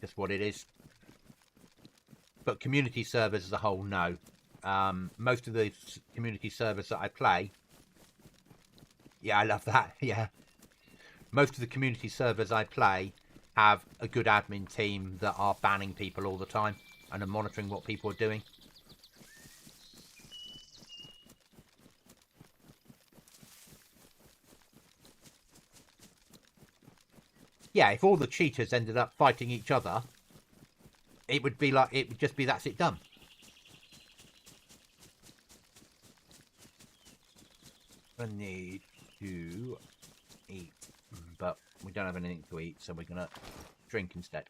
Just what it is. But community servers as a whole, no. Most of the community servers that I play... Yeah, I love that, yeah. Most of the community servers I play have a good admin team that are banning people all the time and are monitoring what people are doing. Yeah, if all the cheaters ended up fighting each other, it would just be that's it done. I need to eat, but we don't have anything to eat, so we're going to drink instead.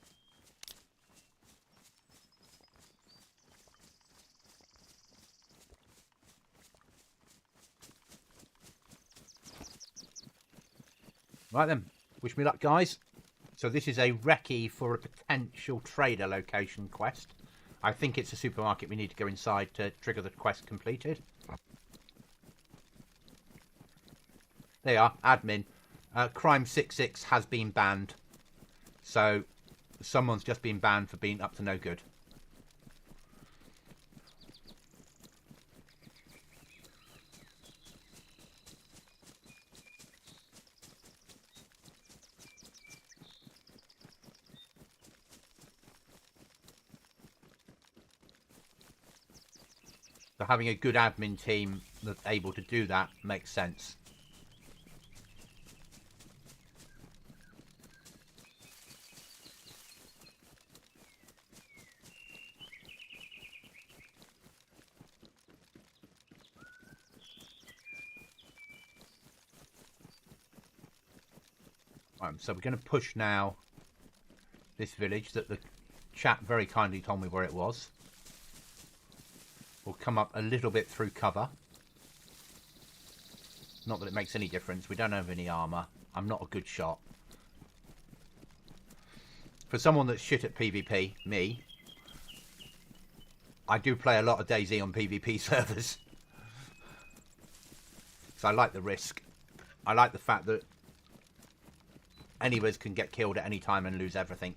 Right then, wish me luck, guys. So this is a recce for a potential trader location quest. I think it's a supermarket we need to go inside to trigger the quest completed. There you are, admin. Crime 66 has been banned. So someone's just been banned for being up to no good. So having a good admin team that's able to do that makes sense. Right, so we're going to push now this village that the chat very kindly told me where it was. We'll come up a little bit through cover. Not that it makes any difference. We don't have any armour. I'm not a good shot. For someone that's shit at PvP, me, I do play a lot of DayZ on PvP servers. So I like the risk. I like the fact that any of us can get killed at any time and lose everything.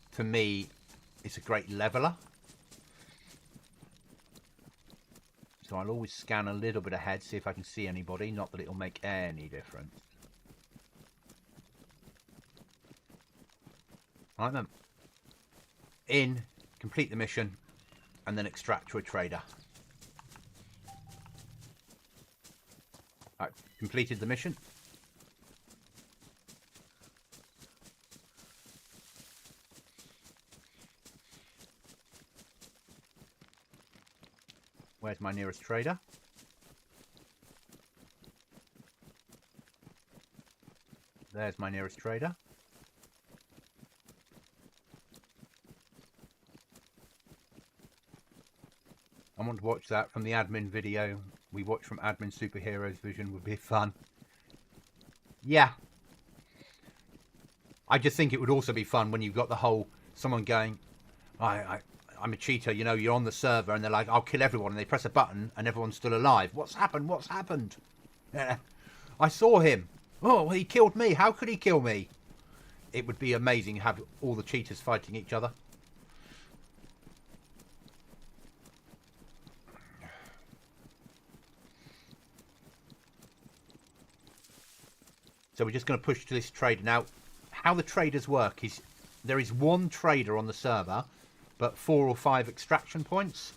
For me, it's a great leveler. So I'll always scan a little bit ahead, see if I can see anybody. Not that it'll make any difference. Right then. In, complete the mission, and then extract to a trader. Right, completed the mission. Where's my nearest trader? There's my nearest trader. I want to watch that from the admin video we watched from Admin Superheroes Vision. Would be fun. Yeah. I just think it would also be fun when you've got the whole someone going, I'm a cheater, you know, you're on the server and they're like, I'll kill everyone, and they press a button and everyone's still alive. What's happened? What's happened? I saw him. Oh, he killed me. How could he kill me? It would be amazing to have all the cheaters fighting each other. So we're just going to push to this trader. Now, how the traders work is there is one trader on the server, but 4 or 5 extraction points.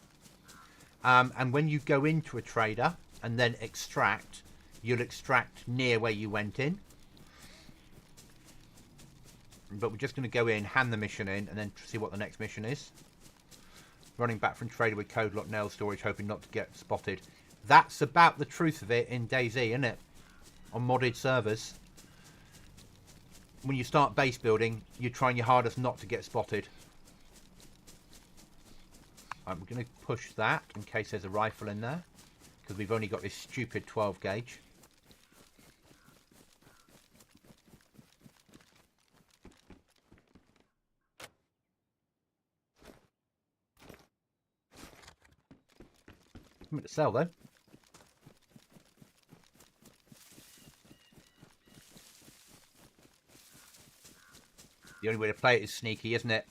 And when you go into a trader and then extract, you'll extract near where you went in. But we're just going to go in, hand the mission in, and then see what the next mission is. Running back from trader with code lock nail storage, hoping not to get spotted. That's about the truth of it in DayZ, isn't it? On modded servers. When you start base building, you're trying your hardest not to get spotted. We're going to push that in case there's a rifle in there, because we've only got this stupid 12 gauge. Something to sell though. The only way to play it is sneaky, isn't it?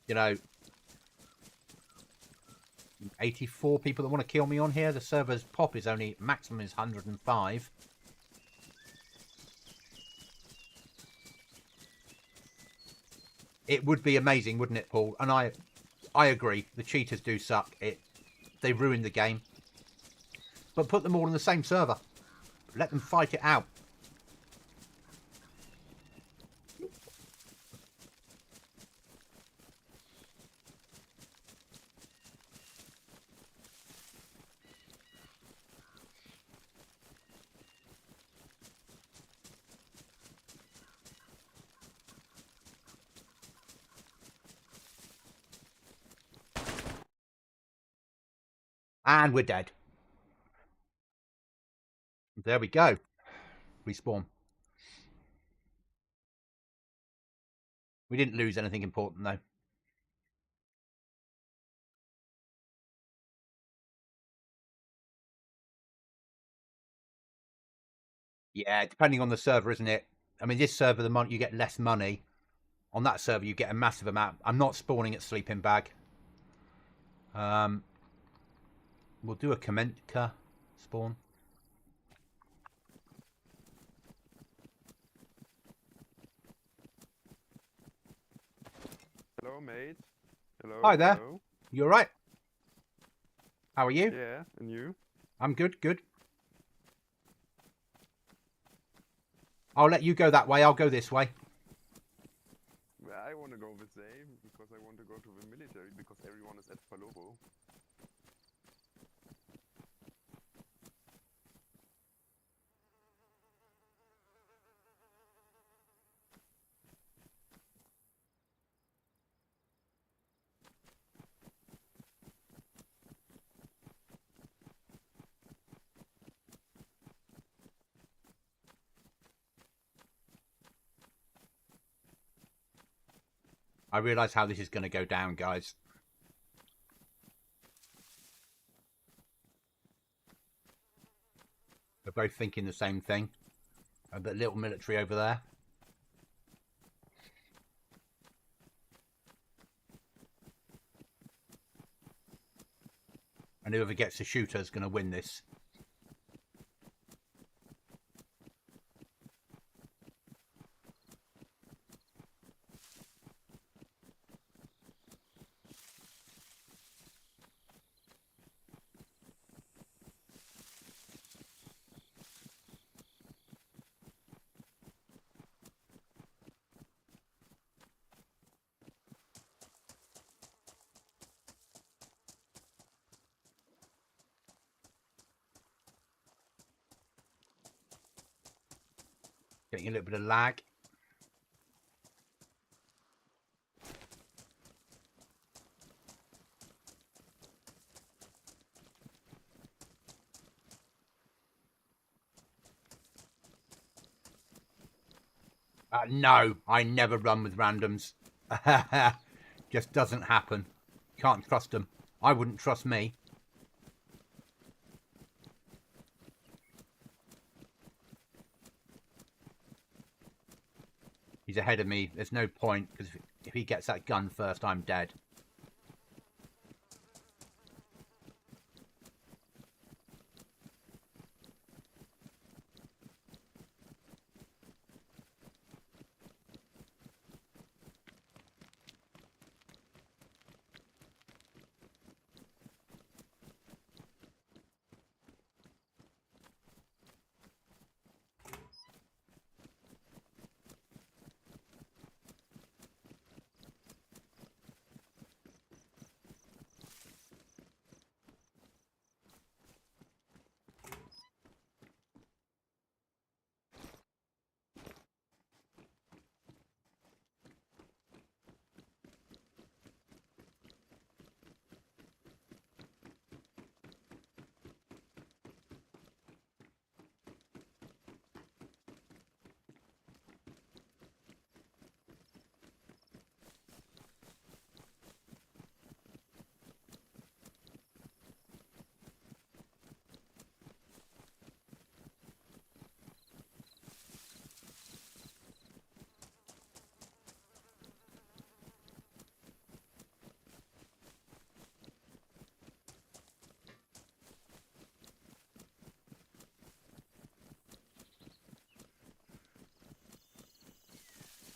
You know, 84 people that want to kill me on here. The server's pop is only, maximum is 105. It would be amazing, wouldn't it, Paul? And I agree. The cheaters do suck. They ruined the game. But put them all on the same server. Let them fight it out. And we're dead. There we go. Respawn. We didn't lose anything important, though. Yeah, depending on the server, isn't it? I mean, this server, the month you get less money. On that server, you get a massive amount. I'm not spawning at Sleeping Bag. We'll do a Commenka spawn. Hello, mate. Hello. Hi there. Hello. You all right? How are you? Yeah, and you? I'm good, good. I'll let you go that way. I'll go this way. I want to go with Zay because I want to go to the military because everyone is at Palobo. I realise how this is going to go down, guys. We're both thinking the same thing. The little military over there. And whoever gets the shooter is going to win this. Getting a little bit of lag. No, I never run with randoms. Just doesn't happen. Can't trust them. I wouldn't trust me. He's ahead of me. There's no point, because if he gets that gun first, I'm dead.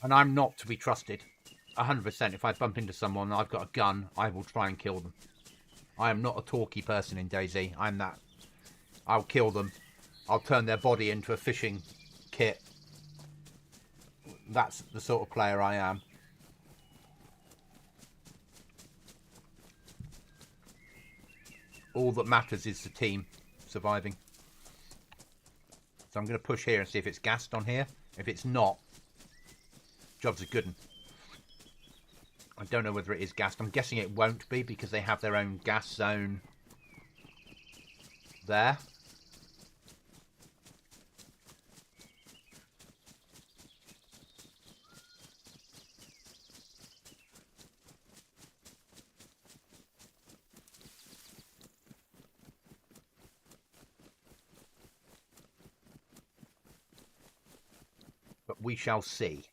And I'm not to be trusted. 100%. If I bump into someone and I've got a gun, I will try and kill them. I am not a talky person in DayZ. I'm that. I'll kill them. I'll turn their body into a fishing kit. That's the sort of player I am. All that matters is the team surviving. So I'm going to push here and see if it's gassed on here. If it's not, job's a good one. I don't know whether it is gassed. I'm guessing it won't be because they have their own gas zone there. But we shall see.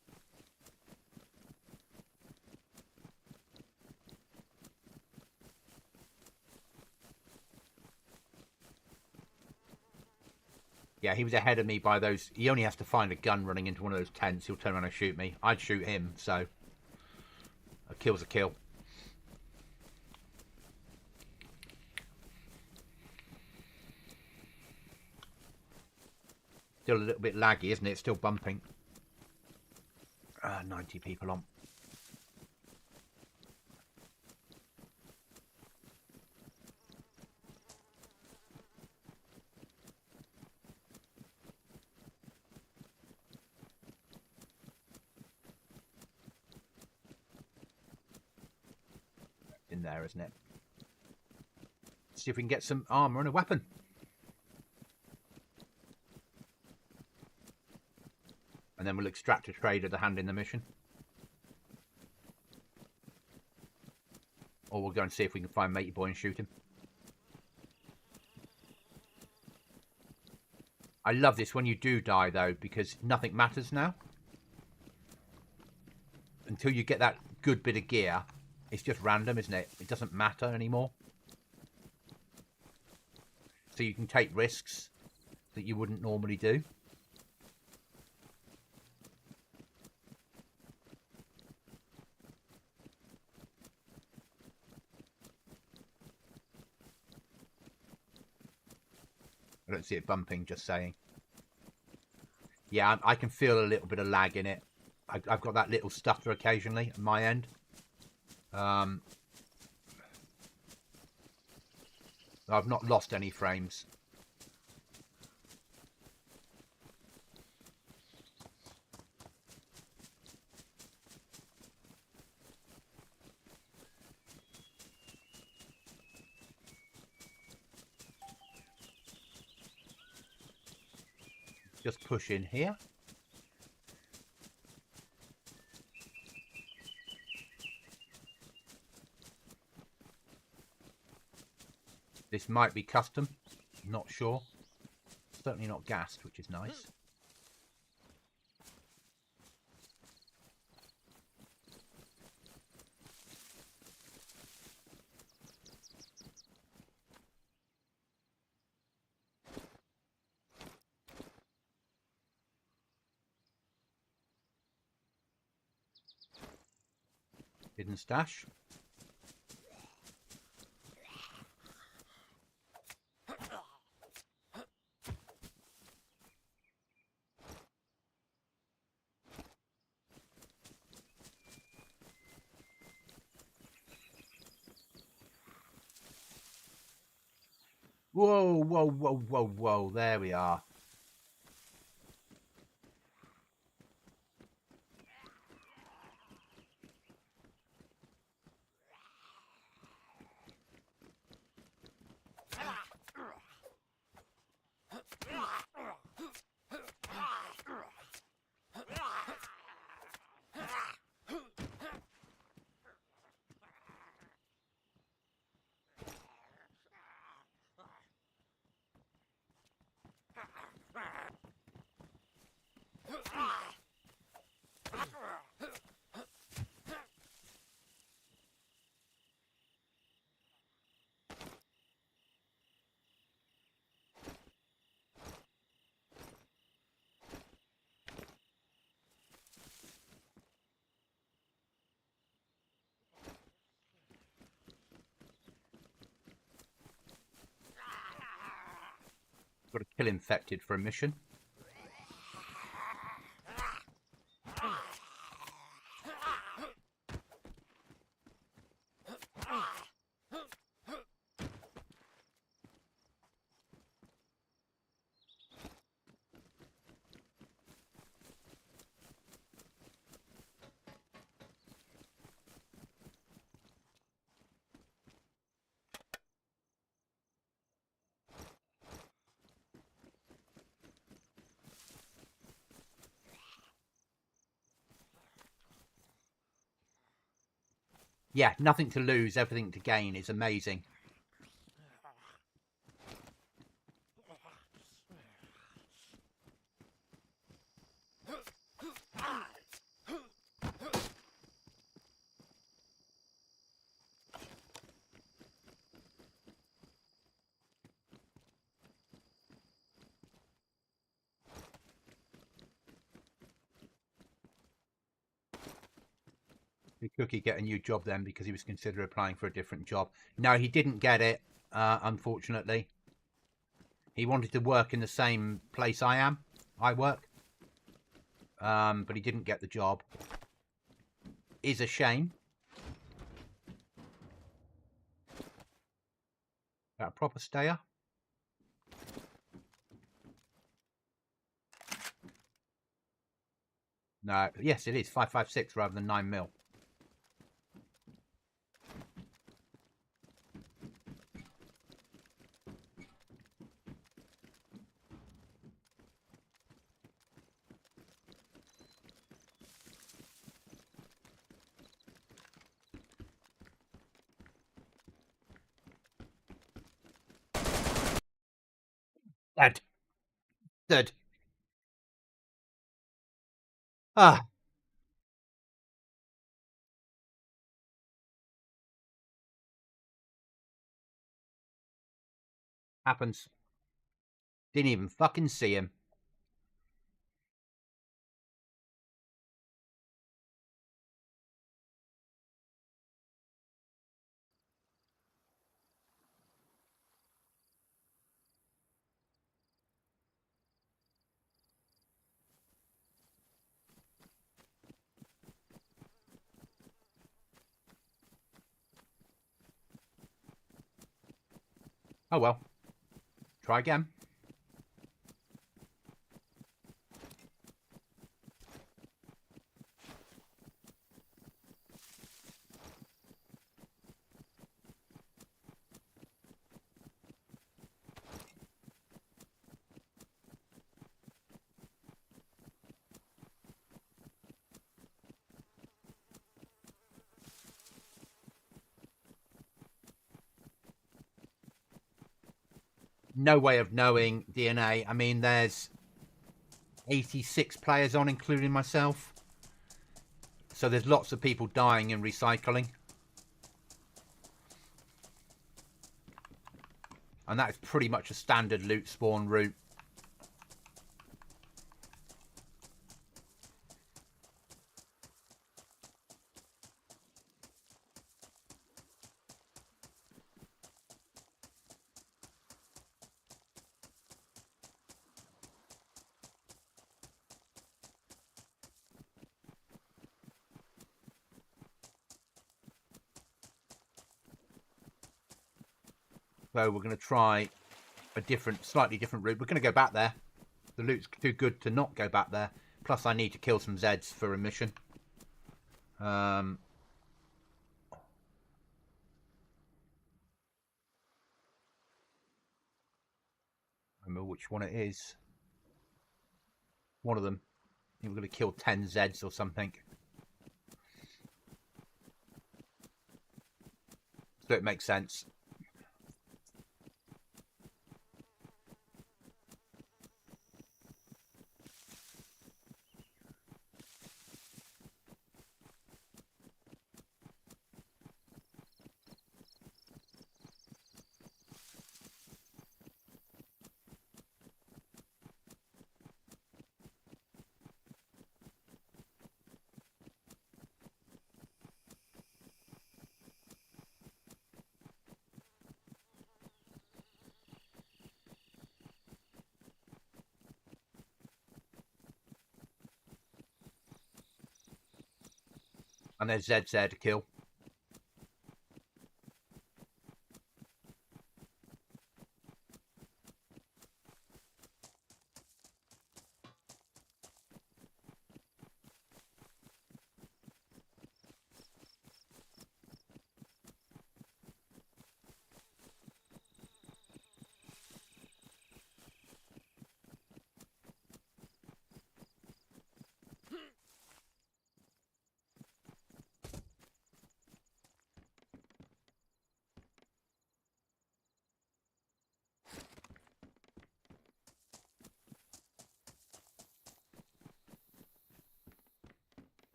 Yeah, he was ahead of me by those. He only has to find a gun running into one of those tents. He'll turn around and shoot me. I'd shoot him, so a kill's a kill. Still a little bit laggy, isn't it? Still bumping. 90 people on. In there, isn't it? See if we can get some armor and a weapon. And then we'll extract a trader to hand in the mission. Or we'll go and see if we can find Matey Boy and shoot him. I love this when you do die, though, because nothing matters now. Until you get that good bit of gear, it's just random, isn't it? It doesn't matter anymore. So you can take risks that you wouldn't normally do. I don't see it bumping, just saying. Yeah, I can feel a little bit of lag in it. I've got that little stutter occasionally on my end. I've not lost any frames. Just push in here. This might be custom, not sure. Certainly not gassed, which is nice. Hidden stash. Whoa, whoa, whoa, whoa, whoa. There we are. Got to kill infected for a mission. Yeah, nothing to lose, everything to gain is amazing. Did Cookie get a new job then because he was considering applying for a different job? No, he didn't get it, unfortunately. He wanted to work in the same place I work. But he didn't get the job. Is a shame. That a proper stayer? No, yes, it is 556 rather than 9mm. Dead. Dead. Ah. Happens. Didn't even fucking see him. Oh well. Try again. No way of knowing DNA. I mean, there's 86 players on, including myself. So there's lots of people dying and recycling. And that is pretty much a standard loot spawn route. So we're going to try a slightly different route. We're going to go back there. The loot's too good to not go back there. Plus, I need to kill some Zeds for a mission. I remember which one it is. One of them. I think we're going to kill 10 Zeds or something. So it makes sense. And there's Zeds there to kill.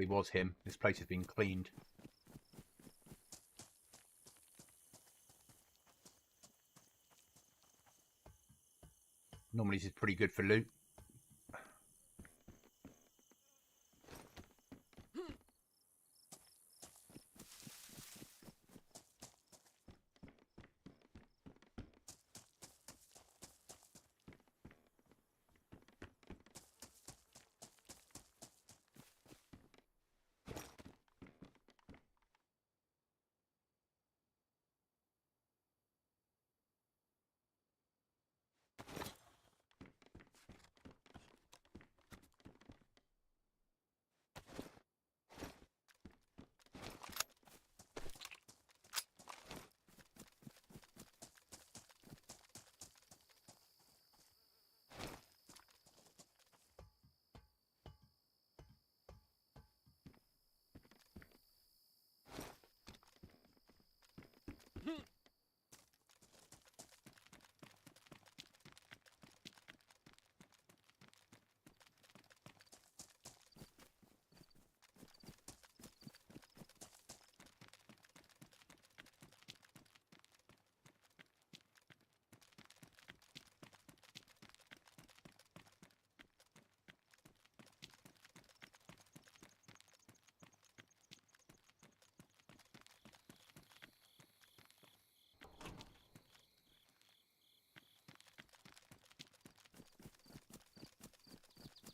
probably was him. This place has been cleaned. Normally this is pretty good for loot.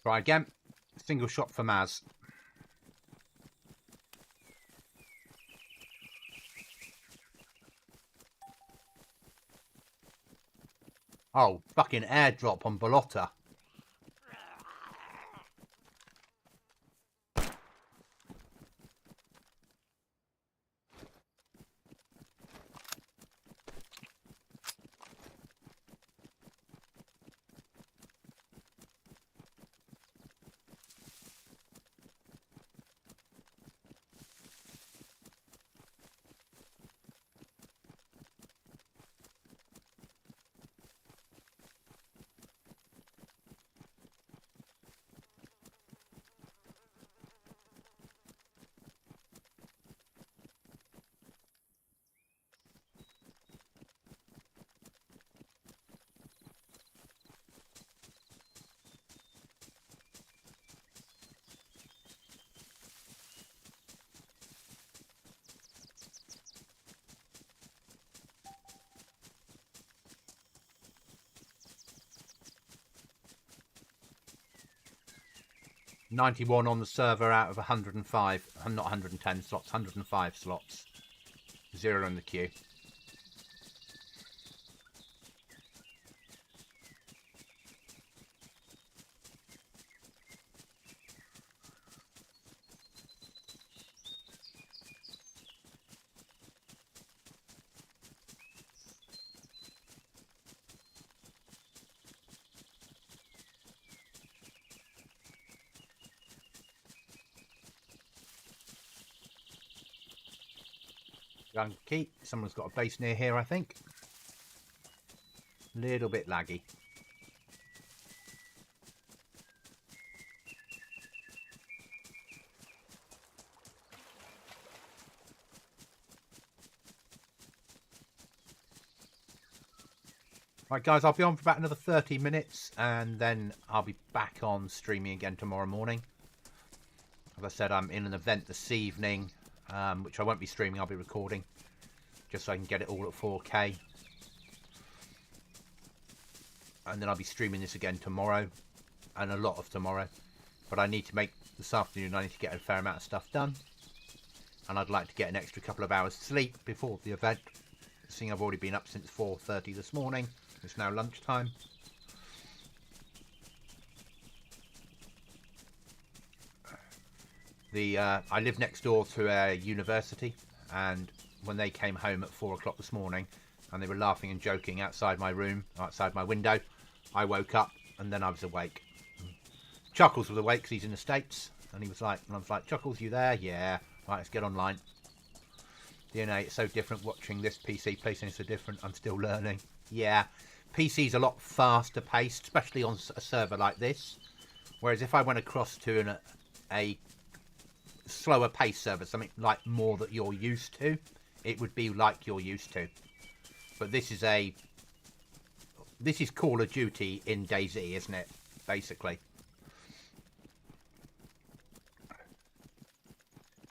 Try again. Single shot for Maz. Oh, fucking airdrop on Bolota. .91 on the server out of 105. Not 110 slots, 105 slots. 0 in the queue. Young key. Someone's got a base near here, I think. Little bit laggy. Right, guys, I'll be on for about another 30 minutes, and then I'll be back on streaming again tomorrow morning. As I said, I'm in an event this evening, which I won't be streaming, I'll be recording, just so I can get it all at 4K. And then I'll be streaming this again tomorrow, and a lot of tomorrow. But I need to make, this afternoon, I need to get a fair amount of stuff done. And I'd like to get an extra couple of hours sleep before the event, seeing I've already been up since 4:30 this morning. It's now lunchtime. I live next door to a university, and when they came home at 4 o'clock this morning and they were laughing and joking outside my room, outside my window, I woke up and then I was awake. Chuckles was awake because he's in the States, and he was like, and I was like, Chuckles, you there? Yeah. Right, let's get online. DNA, it's so different watching this PC. PlayStation is so different. I'm still learning. Yeah, PC's a lot faster paced, especially on a server like this. Whereas if I went across to a slower pace server, something like more that you're used to, it would be like you're used to. But this is Call of Duty in DayZ, isn't it? Basically.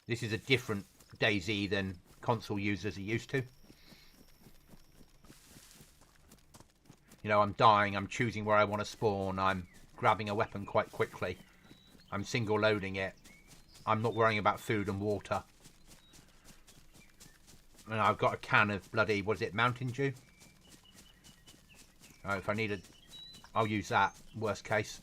This is a different DayZ than console users are used to. You know, I'm dying, I'm choosing where I want to spawn, I'm grabbing a weapon quite quickly, I'm single loading it, I'm not worrying about food and water. And I've got a can of bloody, what is it, Mountain Dew? If I need a, I'll use that, worst case.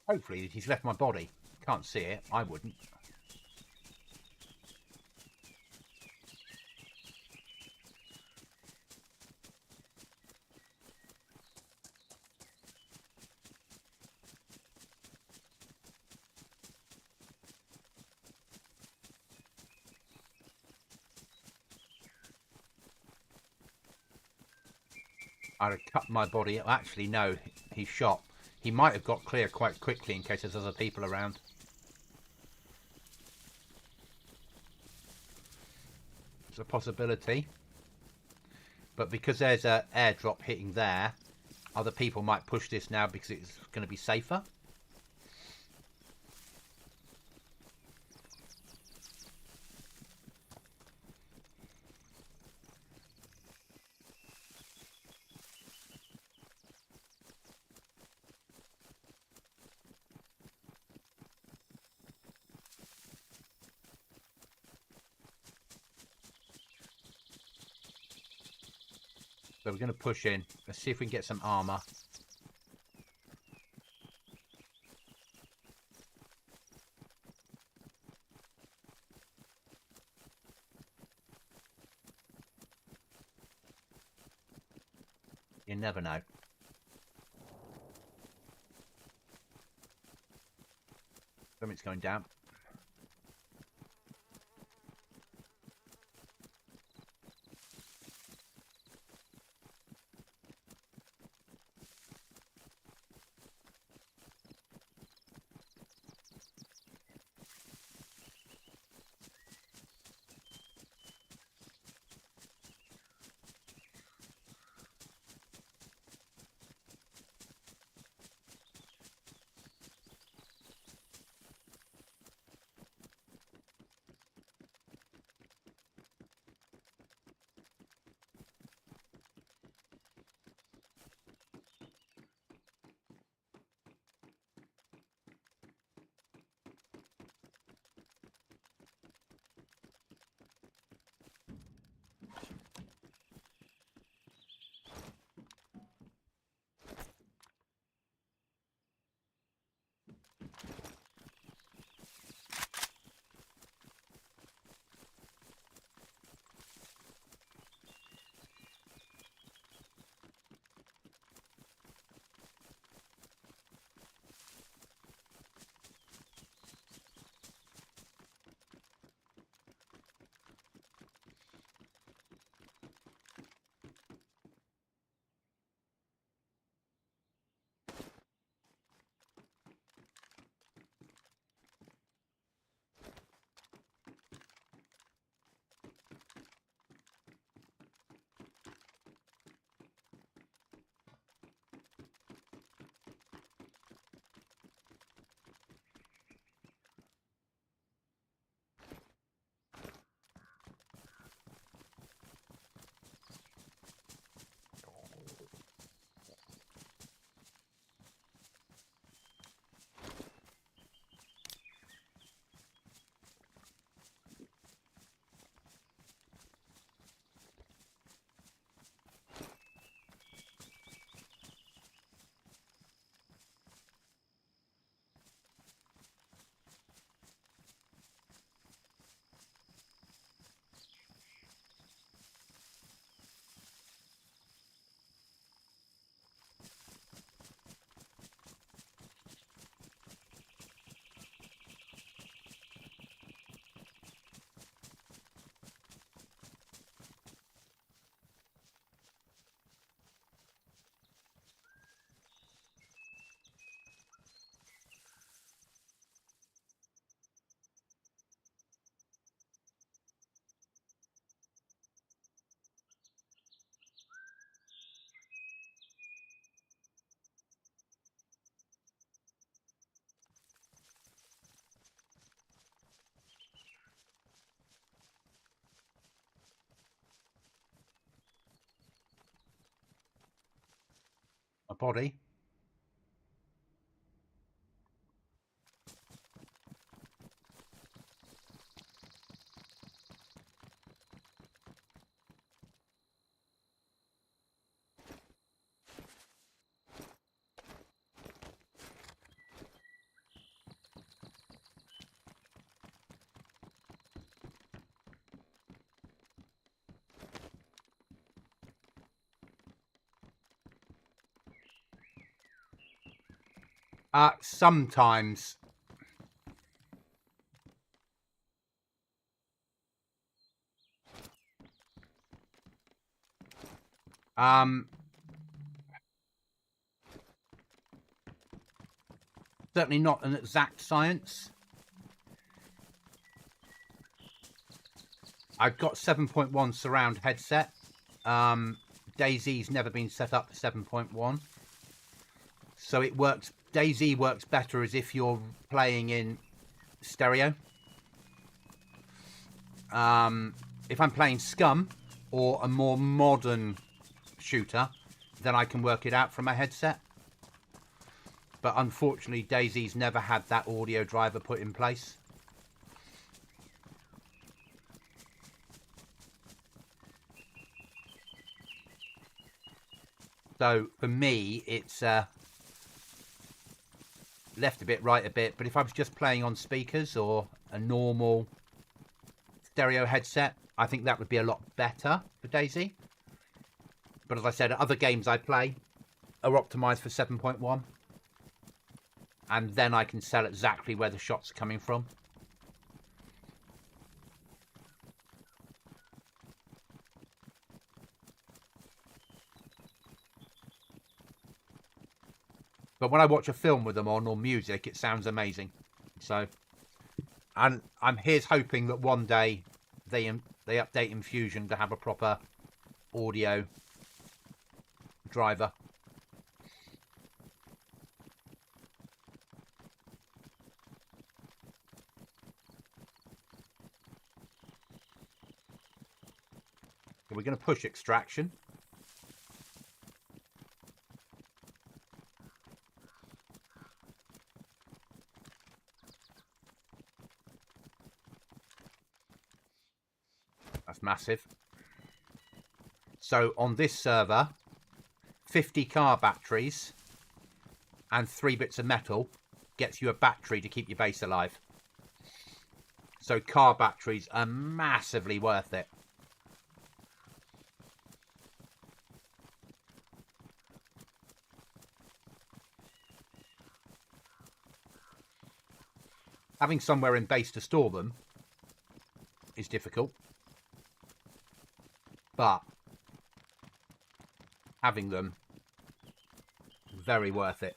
Hopefully he's left my body. Can't see it, I wouldn't. I'd have cut my body. Actually, no, he's shot. He might have got clear quite quickly in case there's other people around. It's a possibility. But because there's an airdrop hitting there, other people might push this now because it's going to be safer. So we're going to push in. Let's see if we can get some armor. You never know. Something's going down. body. Sometimes. Certainly not an exact science. I've got 7.1 surround headset. DayZ's never been set up for 7.1. So it works. DayZ works better as if you're playing in stereo. If I'm playing Scum or a more modern shooter, then I can work it out from my headset. But unfortunately, DayZ's never had that audio driver put in place. So for me, it's left a bit, right a bit. But if I was just playing on speakers or a normal stereo headset, I think that would be a lot better for DayZ. But as I said, other games I play are optimized for 7.1. And then I can tell exactly where the shots are coming from. But when I watch a film with them on or music, it sounds amazing. So, and here's hoping that one day they update Infusion to have a proper audio driver. We're going to push extraction. That's massive. So on this server, 50 car batteries and 3 bits of metal gets you a battery to keep your base alive. So car batteries are massively worth it. Having somewhere in base to store them is difficult, but having them, very worth it.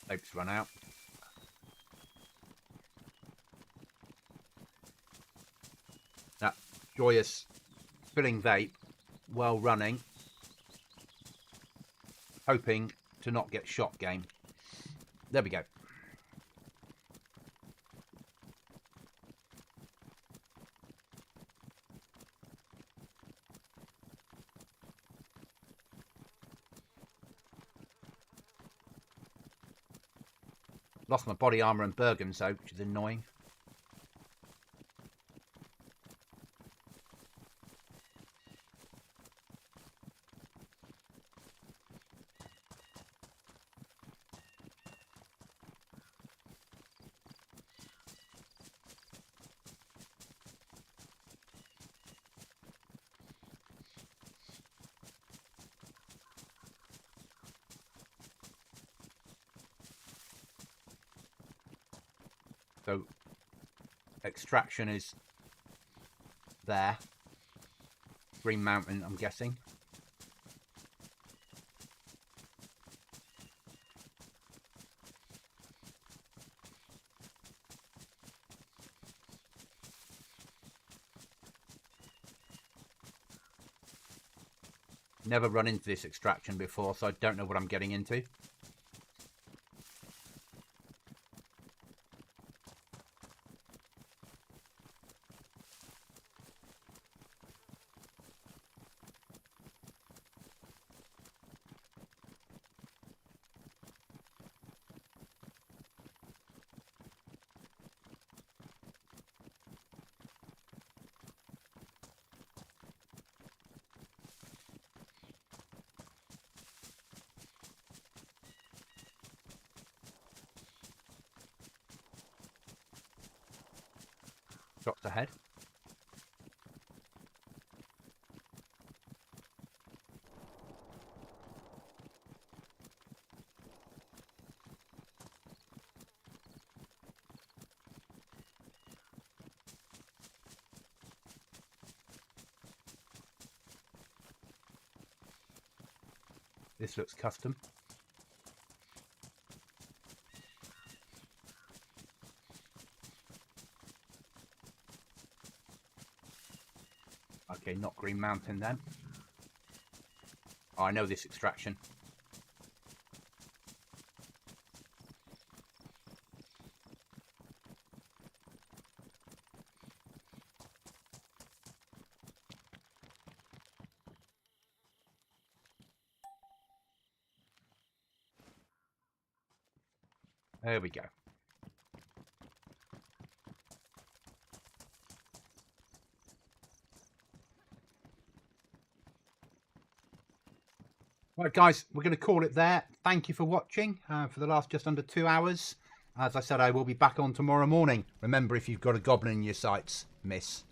Soap's run out. That joyous filling vape, well running, hoping to not get shot game. There we go. Lost my body armor and Bergen soap, which is annoying. So extraction is there. Green Mountain, I'm guessing. Never run into this extraction before, so I don't know what I'm getting into. Shots ahead. This looks custom. Okay, not Green Mountain then. Oh, I know this extraction. There we go. Right, guys, we're going to call it there. Thank you for watching for the last just under 2 hours. As I said, I will be back on tomorrow morning. Remember, if you've got a goblin in your sights, miss.